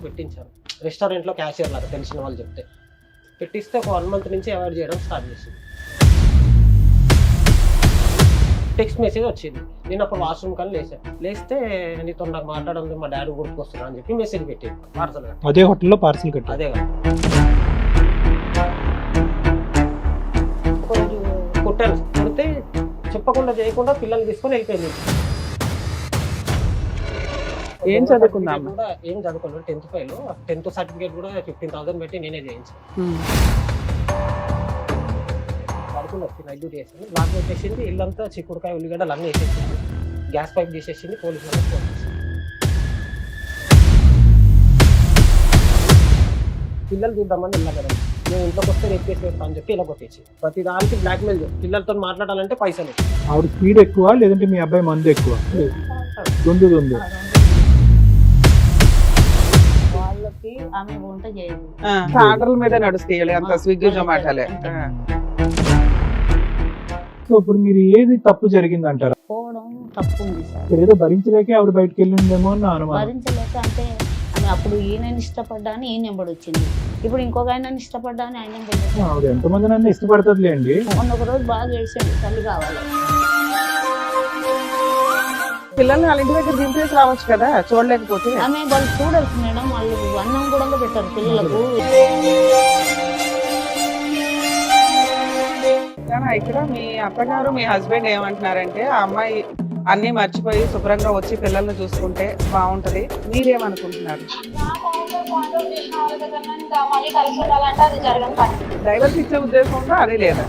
పెట్టించాను. రెస్టారెంట్లో క్యాషియర్ లాగా తెలిసిన వాళ్ళు చెప్తే పెట్టిస్తే ఒక 1 మంత్ నుంచి అవాయిడ్ చేయడం స్టార్ట్ చేసింది. టెక్స్ట్ మెసేజ్ వచ్చింది. నేను అప్పుడు వాష్రూమ్ కానీ లేస్తే నీతో నాకు మాట్లాడడం మా డాడీ గుర్తుకొస్తున్నా అని చెప్పి మెసేజ్ పెట్టింది. పార్సల్ అదే హోటల్లో పార్సల్ కట్టి అదే కదా కొంచెం కుట్టాను. కుడితే చెప్పకుండా చేయకుండా పిల్లల్ని తీసుకొని వెళ్ళిపోయింది. ఏం చదువుకుందా కూడా ఏం చదువుకోలేదు. 10th fail. 10th సర్టిఫికేట్ కూడా 15,000 పెట్టి నేనే చేయించాను. పడుకుని వచ్చి నైట్ డ్యూటీ చేసింది. లాక్ పెట్టేసింది. ఇల్లంతా చిక్కుడుకాయ ఉల్లిగడ్డలు అన్నీ వేసేసింది. గ్యాస్ పైప్ తీసేసింది. పోలీసు వాళ్ళకి ఫోన్ చేసింది. పిల్లలు చూద్దామని వెళ్ళా కదా, నేను ఇంట్లోకి వస్తే రేపు కేసు పెడతా అని చెప్పి ఇలా కొట్టేసి ప్రతి దానికి బ్లాక్ మెయిల్. పిల్లలతో మాట్లాడాలంటే పైసలు. ఆవిడ స్పీడ్ ఎక్కువ లేదంటే మీ అబ్బాయి మందు ఎక్కువ? దొందు వాళ్ళకి ఆమె వంట చేయదు. ఆర్డర్ల మీద నడుస్తాయి అంత స్విగ్గీ జొమాటోలే. సో ఇప్పుడు మీరు ఏది తప్పు జరిగింది అంటారా? పోవడం తప్పు ఉంది సార్. ఏదో భరించలేకే ఆవిడ బయటకు వెళ్ళిందేమో అని నా అనుమానం. భరించలేక అంటే ఆమె అప్పుడు ఈయనని ఇష్టపడ్డా అని ఈయన నెంబడి వచ్చింది. ఇప్పుడు ఇంకొక ఆయన ఇష్టపడ్డా అని ఆయన నెంబడి వచ్చింది. ఆవిడ ఎంతమంది నన్ను ఇష్టపడుతుందిలేండి. మొన్న ఒక రోజు బాగా ఏడ్చాడు, తల్లి కావాలి. పిల్లల్ని వాళ్ళ ఇంటి దగ్గర దింపేసి రావచ్చు కదా చూడలేకపోతే. ఆమె వాళ్ళు చూడరు మేడం, వాళ్ళు అన్నం కూడా పెట్టారు పిల్లలకు. ఇక్కడ మీ అత్తగారు మీ హస్బెండ్ ఏమంటున్నారంటే ఆ అమ్మాయి అన్ని మర్చిపోయి శుభ్రంగా వచ్చి పిల్లల్ని చూసుకుంటే బాగుంటది. మీరేమనుకుంటున్నారు? డైవర్స్ ఇచ్చే ఉద్దేశంలో అదే లేదా?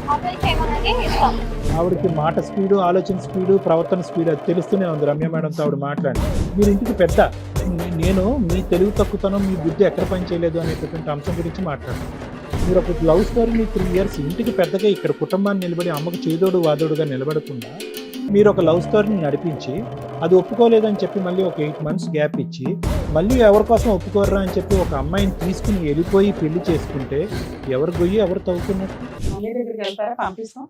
ఆవిడకి మాట స్పీడు, ఆలోచన స్పీడు, ప్రవర్తన స్పీడ్ అది తెలుస్తూనే ఉంది రమ్య మేడంతో ఆవిడ మాట్లాడి. మీరు ఇంటికి పెద్ద, నేను మీ తెలుగు తక్కువతనం, మీ బుద్ధి ఎక్కడ పని చేయలేదు అనేటటువంటి అంశం గురించి మాట్లాడాను. మీరు ఒక లవ్ స్టోరీని 3 years ఇంటికి పెద్దగా ఇక్కడ కుటుంబాన్ని నిలబడి అమ్మకు చేదోడు వాదోడుగా నిలబడకుండా మీరు ఒక లవ్ స్టోరీని నడిపించి అది ఒప్పుకోలేదని చెప్పి మళ్ళీ ఒక 8 months గ్యాప్ ఇచ్చి మళ్ళీ ఎవరి కోసం ఒప్పుకోర్రా అని చెప్పి ఒక అమ్మాయిని తీసుకుని వెళ్ళిపోయి పెళ్లి చేసుకుంటే ఎవరు గొయ్యి ఎవరు తవ్వుతున్నారు? దగ్గరికి వెళ్తారా? పంపిస్తాం.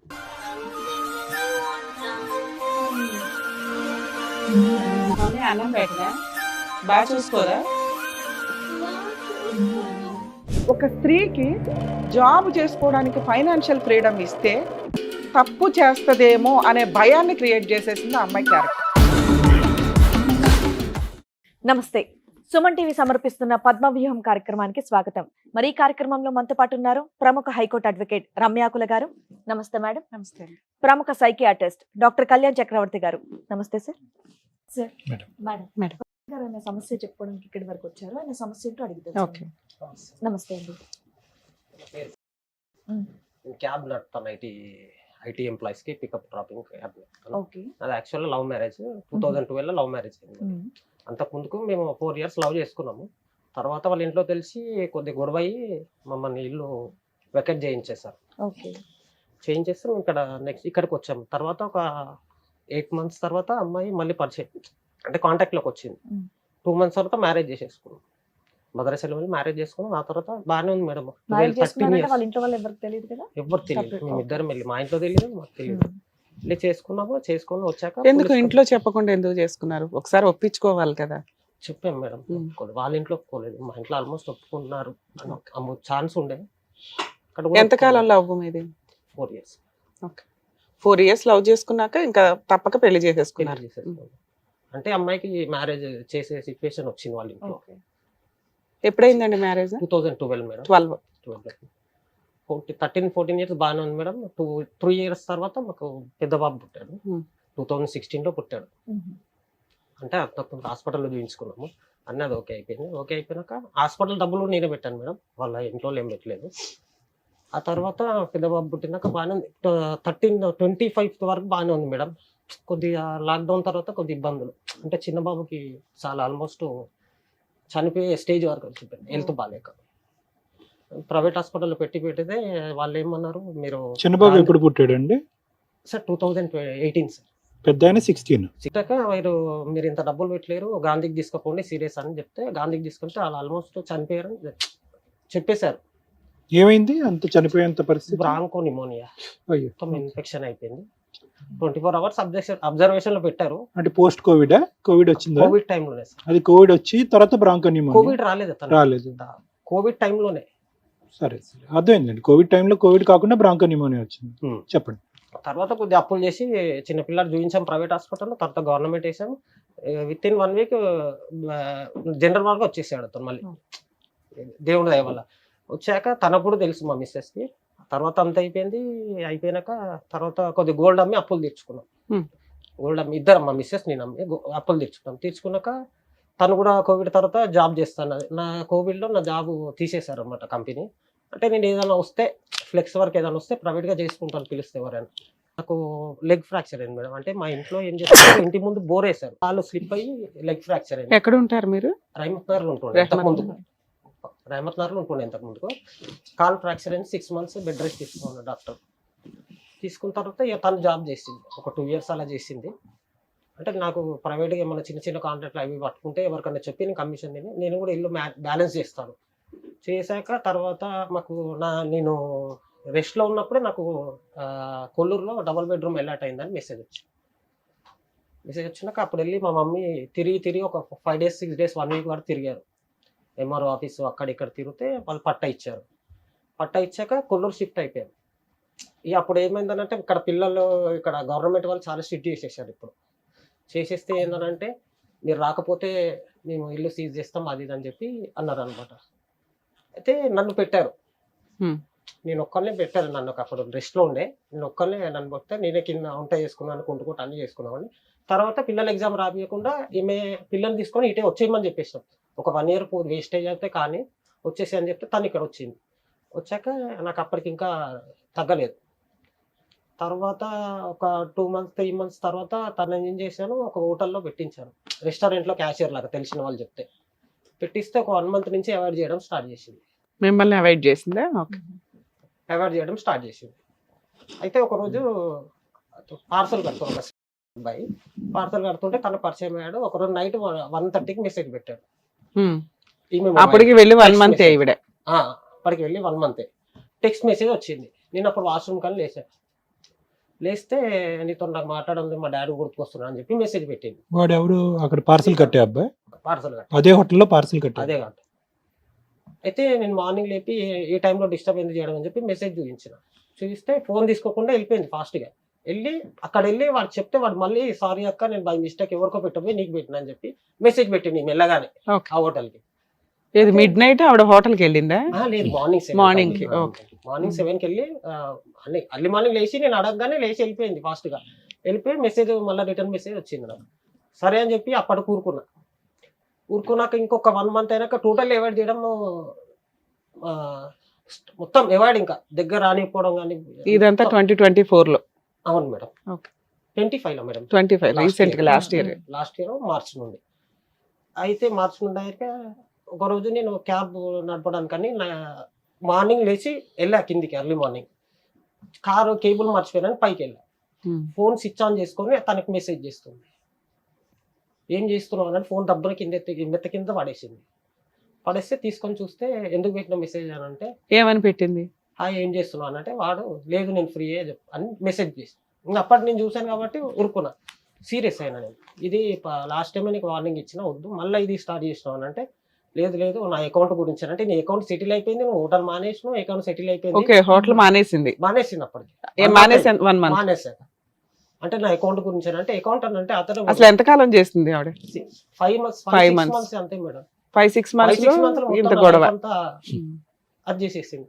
అన్నం పెట్టినా బాగా చూసుకోరా? ఒక స్త్రీకి జాబ్ చేసుకోవడానికి ఫైనాన్షియల్ ఫ్రీడమ్ ఇస్తే తప్పు చేస్తదేమో అనే భయాన్ని క్రియేట్ చేసేసింది ఆ అమ్మాయి క్యారెక్టర్. నమస్తే, సుమన్ టీవీ సమర్పిస్తున్న పద్మవ్యూహం కార్యక్రమానికి స్వాగతం. మరి ఈ కార్యక్రమంలో మనతో పాటు ఉన్నారు ప్రముఖ హైకోర్టు అడ్వకేట్ రమ్యాకుల గారు. నమస్తే మేడం. నమస్తే. ప్రముఖ సైకియాట్రిస్ట్ డాక్టర్ కళ్యాణ్ చక్రవర్తి గారు. నమస్తే సార్. సార్ మేడం గారు ఆయన సమస్య చెప్పుకోవడానికి ఇక్కడి వరకు వచ్చారు. ఆయన సమస్య ఏంటో అడుగుతారు. ఓకే. నమస్తే అండి. క్యాబ్ నడుపుతాను. ఐటీ ఎంప్లాయీస్ కి పికప్ డ్రాపింగ్ క్యాబ్. ఓకే. అది యాక్చువల్గా లవ్ మ్యారేజ్. 2012 లవ్ మ్యారేజ్ అయింది. అంతకు ముందుకు మేము 4 years లవ్ చేసుకున్నాము. తర్వాత వాళ్ళ ఇంట్లో తెలిసి కొద్ది గొడవ అయ్యి మమ్మల్ని ఇల్లు వెకెట్ చేయించేసారు. ఓకే. చేయించేస్తే ఇక్కడ నెక్స్ట్ ఇక్కడికి వచ్చాము. తర్వాత ఒక 8 months తర్వాత అమ్మాయి మళ్ళీ పరిచయం అంటే కాంటాక్ట్లోకి వచ్చింది. 2 months తర్వాత మ్యారేజ్ చేసేసుకున్నాం. మదరసలో వెళ్ళి మ్యారేజ్ చేసుకున్నాం. ఆ తర్వాత బాగానే ఉంది మేడం. 13 years వాళ్ళ ఇంట్లో వాళ్ళు ఎవరికి తెలియదు కదా? ఎవరు తెలియదు. మేము ఇద్దరం వెళ్ళి, మా ఇంట్లో తెలియదు, మాకు తెలియదు. వెళ్ళి చేసుకుని వచ్చాక ఎందుకు ఇంట్లో చెప్పకుండా ఎందుకు చేసుకున్నారు? ఒకసారి ఒప్పించుకోవాలి కదా. చెప్పాం మేడం. వాళ్ళ ఇంట్లో ఒప్పుకోలేదు, మా ఇంట్లో ఆల్మోస్ట్ ఒప్పుకున్నారు. ఛాన్స్ ఉండే. ఎంతకాలం లవ్ మీది? 4 years. ఓకే. 4 years లవ్ చేసుకున్నాక ఇంకా తప్పక పెళ్లి చేసేసుకున్నారు. అంటే అమ్మాయికి మ్యారేజ్ చేసే సిచ్యువేషన్ వచ్చింది వాళ్ళ ఇంట్లో. ఎప్పుడైందండి మ్యారేజ్? 2012 మేడం. 13-14 years బాగానే ఉంది మేడం. 2-3 years తర్వాత మాకు పెద్ద బాబు పుట్టాడు. 2016లో పుట్టాడు. అంటే అంతకుముందు హాస్పిటల్లో చూపించుకున్నాము. అన్నీ అది ఓకే అయిపోయింది. ఓకే అయిపోయినాక హాస్పిటల్ డబ్బులు నేనే పెట్టాను మేడం, వాళ్ళ ఇంట్లో ఏం పెట్టలేదు. ఆ తర్వాత పెద్ద బాబు పుట్టినాక బాగానే ఉంది. 25th వరకు బాగానే ఉంది మేడం. కొద్దిగా లాక్డౌన్ తర్వాత కొద్ది ఇబ్బందులు, అంటే చిన్న బాబుకి చాలా ఆల్మోస్ట్ చనిపోయే స్టేజ్ వరకు వచ్చింది. హెల్త్ బాగాలేక ప్రైవేట్ హాస్పిటల్లో పెట్టితే వాళ్ళు ఏమన్నారు, మీరు చిన్న బాబు ఎప్పుడు పుట్టాడండి సార్? 2018 సార్. పెద్ద 16. మీరు ఇంత డబ్బులు పెట్టలేరు, గాంధీకి తీసుకోకండి సీరియస్ అని చెప్తే గాంధీకి తీసుకుంటే వాళ్ళు ఆల్మోస్ట్ చనిపోయారని చెప్పేశారు. ఏమైంది అంత చనిపోయేంత పరిస్థితి? బ్రాంకో నిమోనియా, మొత్తం ఇన్ఫెక్షన్ అయిపోయింది. 24 hours అబ్జర్వేషన్ లో పెట్టారు. అంటే పోస్ట్ కోవిడ్ వచ్చిందా? కోవిడ్ టైంలోనే సార్. అది కోవిడ్ వచ్చి తర్వాత బ్రాంకోనిమోనియా కోవిడ్ రాలేదు తనకి. రాలేదు. కోవిడ్ టైంలోనే. సరే అర్థమైందండి. కోవిడ్ టైంలో కోవిడ్ కాకుండా బ్రాంకోనిమోనియా వచ్చింది. చెప్పండి. తర్వాత కొద్దిగా అప్పులు చేసి చిన్నపిల్లలు చూపించాం ప్రైవేట్ హాస్పిటల్లో, తర్వాత గవర్నమెంట్ వేసాము. With in 1 week general ward వచ్చేసాడు అతను మళ్ళీ, దేవుడి దయ వల్ల. వచ్చాక తనకు కూడా తెలుసు మా మిస్సెస్కి. తర్వాత అంత అయిపోయినాక తర్వాత కొద్దిగా గోల్డ్ అమ్మి అప్పులు తీర్చుకున్నాం. గోల్డ్ అమ్మి ఇద్దరం, మా మిస్సెస్ నేను అమ్మి అప్పులు తీర్చుకున్నాక తను కూడా కోవిడ్ తర్వాత జాబ్ చేస్తాను. నా కోవిడ్లో నా జాబ్ తీసేశారు అనమాట కంపెనీ. అంటే నేను ఏదైనా వస్తే ఫ్లెక్స్ వర్క్ ఏదైనా వస్తే ప్రైవేట్గా చేసుకుంటాను పిలిస్తే ఎవరైనా. నాకు లెగ్ ఫ్రాక్చర్ అయింది మేడం. అంటే మా ఇంట్లో ఏం చేస్తారు, ఇంటి ముందు బోర్ వేశారు, కాళ్ళు స్లిప్ అయ్యి లెగ్ ఫ్రాక్చర్ అయింది. ఎక్కడ ఉంటారు మీరు? రైమత్ నగర్లో ఉంటుండే ఇంతకుముందు. రైమత్ నగర్లో ఉంటుండే ఇంతకుముందుకు. కాల్ ఫ్రాక్చర్ అయింది. 6 months బెడ్ రెస్ట్ తీసుకున్నాను డాక్టర్. తీసుకున్న తర్వాత ఇక తను జాబ్ చేసింది, ఒక 2 years అలా చేసింది. అంటే నాకు ప్రైవేట్గా ఏమైనా చిన్న చిన్న కాంట్రాక్ట్లు అవి పట్టుకుంటే ఎవరికైనా చెప్పి నేను కమిషన్ నేను కూడా ఇల్లు బ్యాలెన్స్ చేస్తాను. చేశాక తర్వాత మాకు నేను రెస్ట్లో ఉన్నప్పుడే నాకు కొల్లూరులో డబుల్ బెడ్రూమ్ అలాట్ అయిందని మెసేజ్ వచ్చినాక అప్పుడు వెళ్ళి మా మమ్మీ తిరిగి ఒక 5 days 6 days 1 week వరకు తిరిగారు. ఎంఆర్ఓ ఆఫీసు అక్కడ ఇక్కడ తిరిగితే వాళ్ళు పట్టా ఇచ్చారు. పట్టా ఇచ్చాక కొల్లూరు షిఫ్ట్ అయిపోయారు. ఇక అప్పుడు ఏమైందనంటే ఇక్కడ పిల్లలు ఇక్కడ గవర్నమెంట్ వాళ్ళు చాలా స్ట్రిక్ట్ చేసేసారు. ఇప్పుడు చేసేస్తే ఏంటంటే మీరు రాకపోతే మేము ఇల్లు సీజ్ చేస్తాం అది ఇది అని చెప్పి అన్నారు అనమాట. అయితే నన్ను పెట్టారు, నేను ఒక్కరినే పెట్టారు. నన్ను అప్పుడు రెస్ట్లో ఉండే, నేను ఒక్కరినే నన్ను పెడితే నేనే కింద వంట చేసుకున్నాను, కొంటుకుంటూ అన్నీ చేసుకున్నామని. తర్వాత పిల్లల ఎగ్జామ్ రాబియకుండా ఈమె పిల్లల్ని తీసుకొని ఇటే వచ్చేయమని చెప్పేసాం. ఒక 1 year వేస్టేజ్ అయితే కానీ వచ్చేసి అని చెప్తే తను ఇక్కడ వచ్చింది. వచ్చాక నాకు అప్పటికి ఇంకా తగ్గలేదు. తర్వాత ఒక 2 months 3 months తర్వాత తను ఏం చేశాను, ఒక హోటల్లో పెట్టించాను, రెస్టారెంట్లో క్యాషియర్ లాగా తెలిసిన వాళ్ళు చెప్తే పెట్టిస్తే ఒక 1 month నుంచి అవాయిడ్ చేయడం స్టార్ట్ చేసింది. మిమ్మల్ని అవాయిడ్ చేసిందా? అవాయిడ్ చేయడం స్టార్ట్ చేసింది. అయితే ఒకరోజు పార్సల్ కడుతుంది, ఒక అబ్బాయి పార్సల్ కడుతుంటే తను పరిచయం అయ్యాడు. ఒకరోజు నైట్ 1:30కి మెసేజ్ పెట్టాడు. అప్పటికి వెళ్ళి 1 month అప్పటికి వెళ్ళి 1 month టెక్స్ట్ మెసేజ్ వచ్చింది. నేను అప్పుడు వాష్రూమ్ కానీ లేస్తే నీతో నాకు మాట్లాడండి, మా డాడీ గుర్తుకొస్తున్నా అని చెప్పి మెసేజ్ పెట్టింది. వాడు ఎవరు అక్కడ పార్సల్ కట్టే అబ్బాయి? పార్సల్ కట్టే అదే హోటల్లో పార్సల్ కట్టే. అదే కట్ట. అయితే నేను మార్నింగ్ లేపి ఏ టైంలో డిస్టర్బ్ ఎందుకు చేయడం అని చెప్పి మెసేజ్ చూపిస్తే ఫోన్ తీసుకోకుండా వెళ్ళిపోయింది ఫాస్ట్గా. అక్కడ వెళ్ళి వాడు చెప్తే వాడు మళ్ళీ సారీ అక్క నేను బై మిస్టేక్ ఎవరికో పెట్టబోయి నీకు పెట్టినా అని చెప్పి మెసేజ్ పెట్టింది మెల్లగానే ఆ హోటల్కి. మిడ్ నైట్ ఆవిడ హోటల్కి వెళ్ళిందా? లేదు, మార్నింగ్ 7కి వెళ్ళి అర్లీ మార్నింగ్ లేచి నేను అడగగానే లేచి వెళ్ళిపోయింది ఫాస్ట్గా. వెళ్ళిపోయి మెసేజ్ మళ్ళీ రిటర్న్ మెసేజ్ వచ్చింది నాకు. సరే అని చెప్పి అప్పటికి ఊరుకున్నాక ఇంకొక 1 month అయినాక టోటల్ అవాయిడ్ చేయడం, మొత్తం అవాయిడ్, ఇంకా దగ్గర రానిపోవడం కానీ. ఇదంతా 2024లో? అవును మేడం. 25లో మేడం. 25 రీసెంట్ గా లాస్ట్ ఇయర్ మార్చ్ నుండి. అయితే మార్చ్ నుండి అయితే ఒకరోజు నేను క్యాబ్ నడపడానికని మార్నింగ్ లేచి వెళ్ళా కిందికి, ఎర్లీ మార్నింగ్ కారు కేబుల్ మర్చిపోయానని పైకి వెళ్ళా. ఫోన్ స్విచ్ ఆన్ చేసుకొని తనకి మెసేజ్ చేస్తుంది, ఏం చేస్తున్నావు అని. ఫోన్ దబ్బున మెత్త కింద పడేస్తే తీసుకొని చూస్తే ఎందుకు పెట్టిన మెసేజ్ అని అంటే ఏమని పెట్టింది, ఏం చేస్తున్నావు అని అంటే వాడు లేదు నేను ఫ్రీ అని మెసేజ్ చేసి. ఇంకా అప్పటి నేను చూశాను కాబట్టి ఊరుకున్నా, సీరియస్ అయినా నేను. ఇది లాస్ట్ టైం నీకు వార్నింగ్ ఇచ్చిన వద్దు, మళ్ళీ ఇది స్టార్ట్ చేసినావు అని అంటే లేదు నా అకౌంట్ గురించి అంటే నీ అకౌంట్ సెటిల్ అయిపోయింది, నువ్వు హోటల్ మానేసినావు, అకౌంట్ సెటిల్ అయిపోయింది. హోటల్ మానేసింది అప్పటికి మానేసాక. అంటే నా అకౌంట్ గురించి అంటే అకౌంట్ అని అంటే అతను అసలు ఎంతకాలం చేస్తుంది ఆవిడ? 5 months అంతే మేడం. 5-6 months ఇంత గొడవ అది చేసేసింది.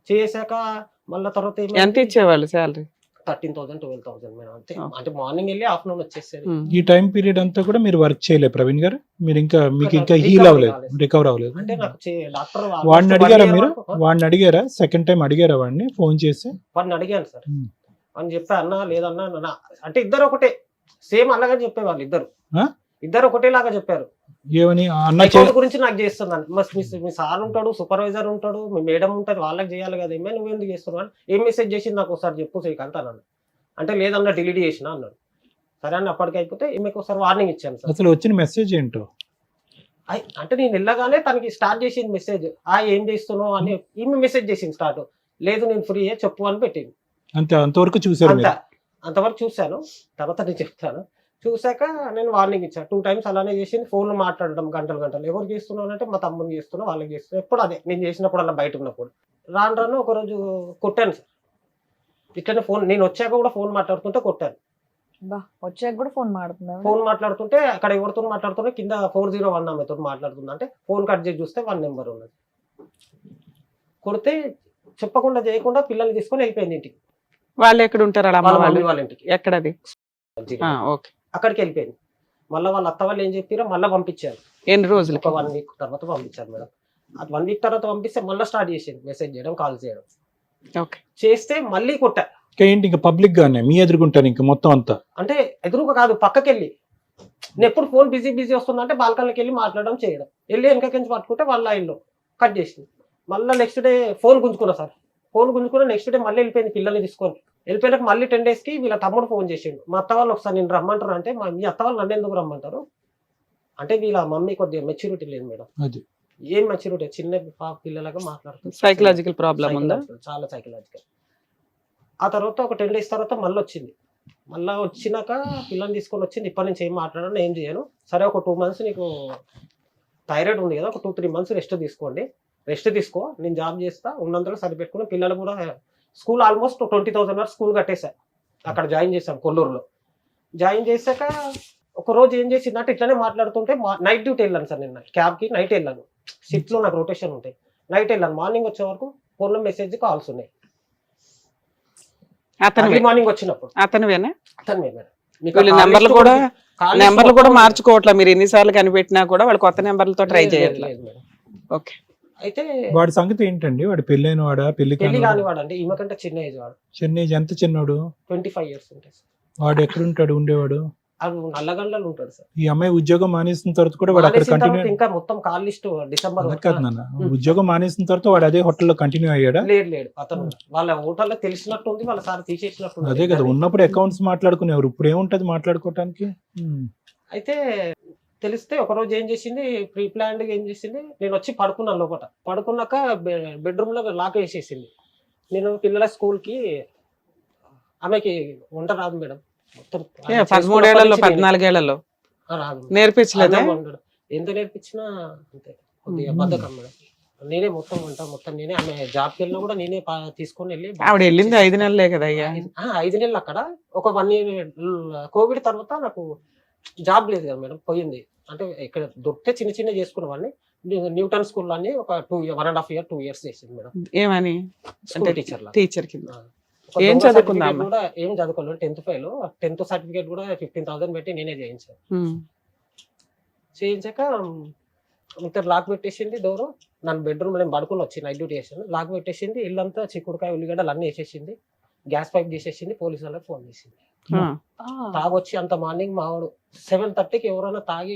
చేసాక మళ్ళీ తర్వాత ఎంత ఇచ్చేవాళ్ళు శాలరీ? 13,000 12,000 మేడం అంతే. అంటే మార్నింగ్ వెళ్ళి ఆఫ్టర్నూన్ వచ్చేసేది. ఈ టైం పీరియడ్ అంతా కూడా మీరు వర్క్ చేయలేదు ప్రవీణ్ గారు? మీరు మీకు ఇంకా హీల్ అవ్వలేదు, రికవర్ అవ్వలేదు? అంటే నాకు డాక్టర్ వాడిని అడిగారా మీరు? వాడిని అడిగారా? సెకండ్ టైం అడిగారా వాడిని ఫోన్ చేసి? వాడిని అడిగాను సార్ అని చెప్పా. అన్నా లేదన్నా అంటే ఇద్దరు ఒకటే సేమ్ అలాగే చెప్పేవాళ్ళు, ఇద్దరు ఒకటేలాగా చెప్పారు. ఏమని? అకౌంట్ గురించి నాకు చేస్తున్నాను, మీ సార్ ఉంటాడు, సూపర్వైజర్ ఉంటాడు, మీ మేడం ఉంటుంది, వాళ్ళకి చేయాలి కదా, ఏమే నువ్వు ఎందుకు చేస్తున్నావు అని. ఏం మెసేజ్ చేసింది నాకు ఒకసారి చెప్పు సైక్ అంటాను. అంటే లేదన్నా డిలీట్ చేసిన అన్నాడు. సరే అని అప్పటికి అయిపోతే ఈమెకు ఒకసారి వార్నింగ్ ఇచ్చాను సార్. అసలు వచ్చిన మెసేజ్ ఏంటో అంటే నేను వెళ్ళగానే తనకి స్టార్ట్ చేసింది మెసేజ్, ఏం చేస్తున్నావు అని. ఈమె మెసేజ్ చేసింది స్టార్ట్, లేదు నేను ఫ్రీ చెప్పు అని పెట్టింది. అంతే, అంతవరకు చూసారు. అంతవరకు చూశాను. తర్వాత నేను చెప్తాను. చూశాక నేను వార్నింగ్ ఇచ్చాను. 2 times అలానే చేసింది. ఫోన్లో మాట్లాడడం గంటలు గంటలు. ఎవరికి చేస్తున్నావు అంటే మా తమ్ముని చేస్తున్నా, వాళ్ళకి చేస్తున్నా. ఎప్పుడు అదే నేను చేసినప్పుడు అలా బయట ఉన్నప్పుడు. రాను రాను ఒకరోజు కొట్టాను సార్. ఇట్లనే ఫోన్ నేను వచ్చాక కూడా ఫోన్ మాట్లాడుతుంటే కొట్టాను. వచ్చాక కూడా ఫోన్ మాట్లాడుతున్నా. ఫోన్ మాట్లాడుతుంటే అక్కడ ఎవరితో మాట్లాడుతున్నా కింద 401 ఆమెతో మాట్లాడుతున్నా. అంటే ఫోన్ కట్ చేసి చూస్తే 1 నెంబర్ ఉన్నది. కొడితే చెప్పకుండా చేయకుండా పిల్లల్ని తీసుకొని వెళ్ళిపోయింది ఇంటికి. వాళ్ళు ఎక్కడ ఉంటారు వాళ్ళ అమ్మ వాళ్ళ వాళ్ళు? మమ్మీ వాళ్ళ ఇంటికి. ఎక్కడది? ఓకే. అక్కడికి వెళ్ళిపోయింది. మళ్ళీ వాళ్ళ అత్త వాళ్ళు ఏం చెప్పారో మళ్ళీ పంపించారు. ఎన్ని రోజులు? ఒక 1 week తర్వాత పంపించారు మేడం. అది 1 week తర్వాత పంపిస్తే మళ్ళీ స్టార్ట్ చేసింది మెసేజ్ చేయడం, కాల్ చేయడం. ఓకే. చేస్తే మళ్ళీ కొట్టా. ఏంటి ఇంకా పబ్లిక్ గానే మీ ఎదుర్కొంటారు ఇంకా మొత్తం అంతా? అంటే ఎదురుగా కాదు, పక్కకెళ్ళి. నేను ఎప్పుడు ఫోన్ బిజీ వస్తుందంటే బాల్కనీకి వెళ్ళి మాట్లాడడం చేయడం. వెళ్ళి వెనకకించి పట్టుకుంటే వాళ్ళ లైన్లో కట్ చేసింది. మళ్ళీ నెక్స్ట్ డే ఫోన్ గుంజుకున్నా సార్. ఫోన్ గుంజుకున్నా నెక్స్ట్ డే మళ్ళీ వెళ్ళిపోయింది పిల్లల్ని తీసుకొని. వెళ్ళిపోయినాక మళ్ళీ 10 daysకి వీళ్ళ తమ్ముడు ఫోన్ చేసిండు. మా అత్త వాళ్ళు ఒకసారి నేను రమ్మంటారు అంటే మీ అత్త వాళ్ళు నన్ను ఎందుకు రమ్మంటారు అంటే వీళ్ళ మమ్మీ కొద్దిగా మెచ్యూరిటీ లేదు మేడం. అది ఏం మెచ్యూరిటీ, చిన్న పిల్లలాగా మాట్లాడుతుంది. సైకలాజికల్ ప్రాబ్లం ఉందా? చాలా సైకలాజికల్. ఆ తర్వాత ఒక 10 days తర్వాత మళ్ళీ వచ్చింది. మళ్ళీ వచ్చినాక పిల్లల్ని తీసుకొని వచ్చింది. ఇప్పటి నుంచి ఏం మాట్లాడను, ఏం చేయను. సరే ఒక 2 months నీకు థైరాయిడ్ ఉంది కదా, ఒక 2-3 months రెస్ట్ తీసుకోండి. రెస్ట్ తీసుకో, నేను జాబ్ చేస్తా, ఉన్నంతలో సరిపెట్టుకుని పిల్లలు కూడా స్కూల్ ఆల్మోస్ట్ 20,000 వరకు స్కూల్ కట్టేశా. అక్కడ జాయిన్ చేశాం కొల్లూరులో. జాయిన్ చేశాక ఒక రోజు ఏం చేసిందంటే ఇట్లానే మాట్లాడుతుంటే నైట్ డ్యూటీ వెళ్ళాను సార్. నేను క్యాబ్కి నైట్ వెళ్ళాను. షిఫ్ట్లో నాకు రొటేషన్ ఉంటాయి. నైట్ వెళ్ళాను. మార్నింగ్ వచ్చే వరకు ఫోన్లో మెసేజ్ కాల్స్ ఉన్నాయి. అతను మార్నింగ్ వచ్చినప్పుడు అతనువేనా? అతను మేడం. వీళ్ళు నెంబర్లు కూడా మార్చుకోవట్లా. మీరు ఎన్నిసార్లు కనిపెట్టినా కూడా వాళ్ళు కొత్త నెంబర్లతో ట్రై చేయట్లేదు. ఓకే. అయితే వాడి సంగతి ఏంటండి? వాడు పెళ్ళైన వాడా? పెళ్లి పెళ్లి కానివాడు అంటే ఈమె కంటే చిన్న ఏజ్ వాడు. చిన్న ఏజ్ ఎంత చిన్నోడు? 25 years ఉంటాయి సార్. వాడు ఎక్కడుంటాడు ఉండేవాడు? అది నల్లగండ్లలో ఉంటాడు సార్. ఈ అమ్మాయి ఉద్యోగం మానేసిన తర్వాత కూడా వాడు అక్కడ కంటిన్యూ? ఇంకా మొత్తం కాల్ లిస్ట్ డిసెంబర్ కాదు నాన్న, ఉద్యోగం మానేసిన తర్వాత వాడు అదే హోటల్లో కంటిన్యూ అయ్యాడా? లేడు అతను వాళ్ళ హోటల్లో తెలిసినట్టు ఉంది, వాళ్ళ సార్ తీసేసినట్టు. అదే కదా, ఉన్నప్పుడు అకౌంట్స్ మాట్లాడుకునేవారు, ఇప్పుడు ఏముంటది మాట్లాడుకోవటానికి? అయితే తెలిస్తే ఒకరోజు ఏం చేసింది, ప్రీ ప్లాన్డ్ ఏం చేసింది, నేను వచ్చి పడుకున్నాను లోపల. పడుకున్నాక బెడ్రూమ్ లో లాక్ వేసేసింది. నేను పిల్లల స్కూల్కి ఆమెకి వంట రాదు మేడం. మొత్తం 13 ఏళ్లలో 14 ఏళ్లలో రాదు. నేర్పించలేదా? ఎంత నేర్పించినా అంతే, కొద్దిగా బద్ధకం మేడం. నేనే మొత్తం వంట మొత్తం నేనే. ఆమె జాబ్కి వెళ్ళినా కూడా నేనే తీసుకొని వెళ్ళి. ఆవిడ వెళ్ళింది 5 నెలలే కదా అయ్యా? 5 నెలలు అక్కడ. ఒక 1 year కోవిడ్ తర్వాత నాకు జాబ్ లేదు కదా మేడం, పోయింది. అంటే ఇక్కడ దొరికితే చిన్న చిన్న చేసుకునేవాడిని. న్యూటన్ స్కూల్ అని ఒక 1.5 year 2 years చేసింది మేడం. ఏమని? స్కూల్ టీచర్ టీచర్ కింద. ఏం చదువుకుందాం? కూడా ఏం చదువుకోలేదు. 10th fail. 10th సర్టిఫికేట్ కూడా 15,000 పెట్టి నేనే చేయించాను. చేయించాక ఇంత లాక్ పెట్టేసింది డోరు. నన్ను బెడ్రూమ్ నేను పడుకుని వచ్చి నైట్ డ్యూటీ చేసాను. లాక్ పెట్టేసింది. ఇల్లంతా చిక్కుడుకాయ ఉల్లిగడ్డలు అన్నీ వేసేసింది. గ్యాస్ పైప్ చేసేసింది. పోలీసు వాళ్ళకి ఫోన్ చేసింది. తాగొచ్చి అంత మార్నింగ్ మావాడు 7:30కి ఎవరైనా తాగి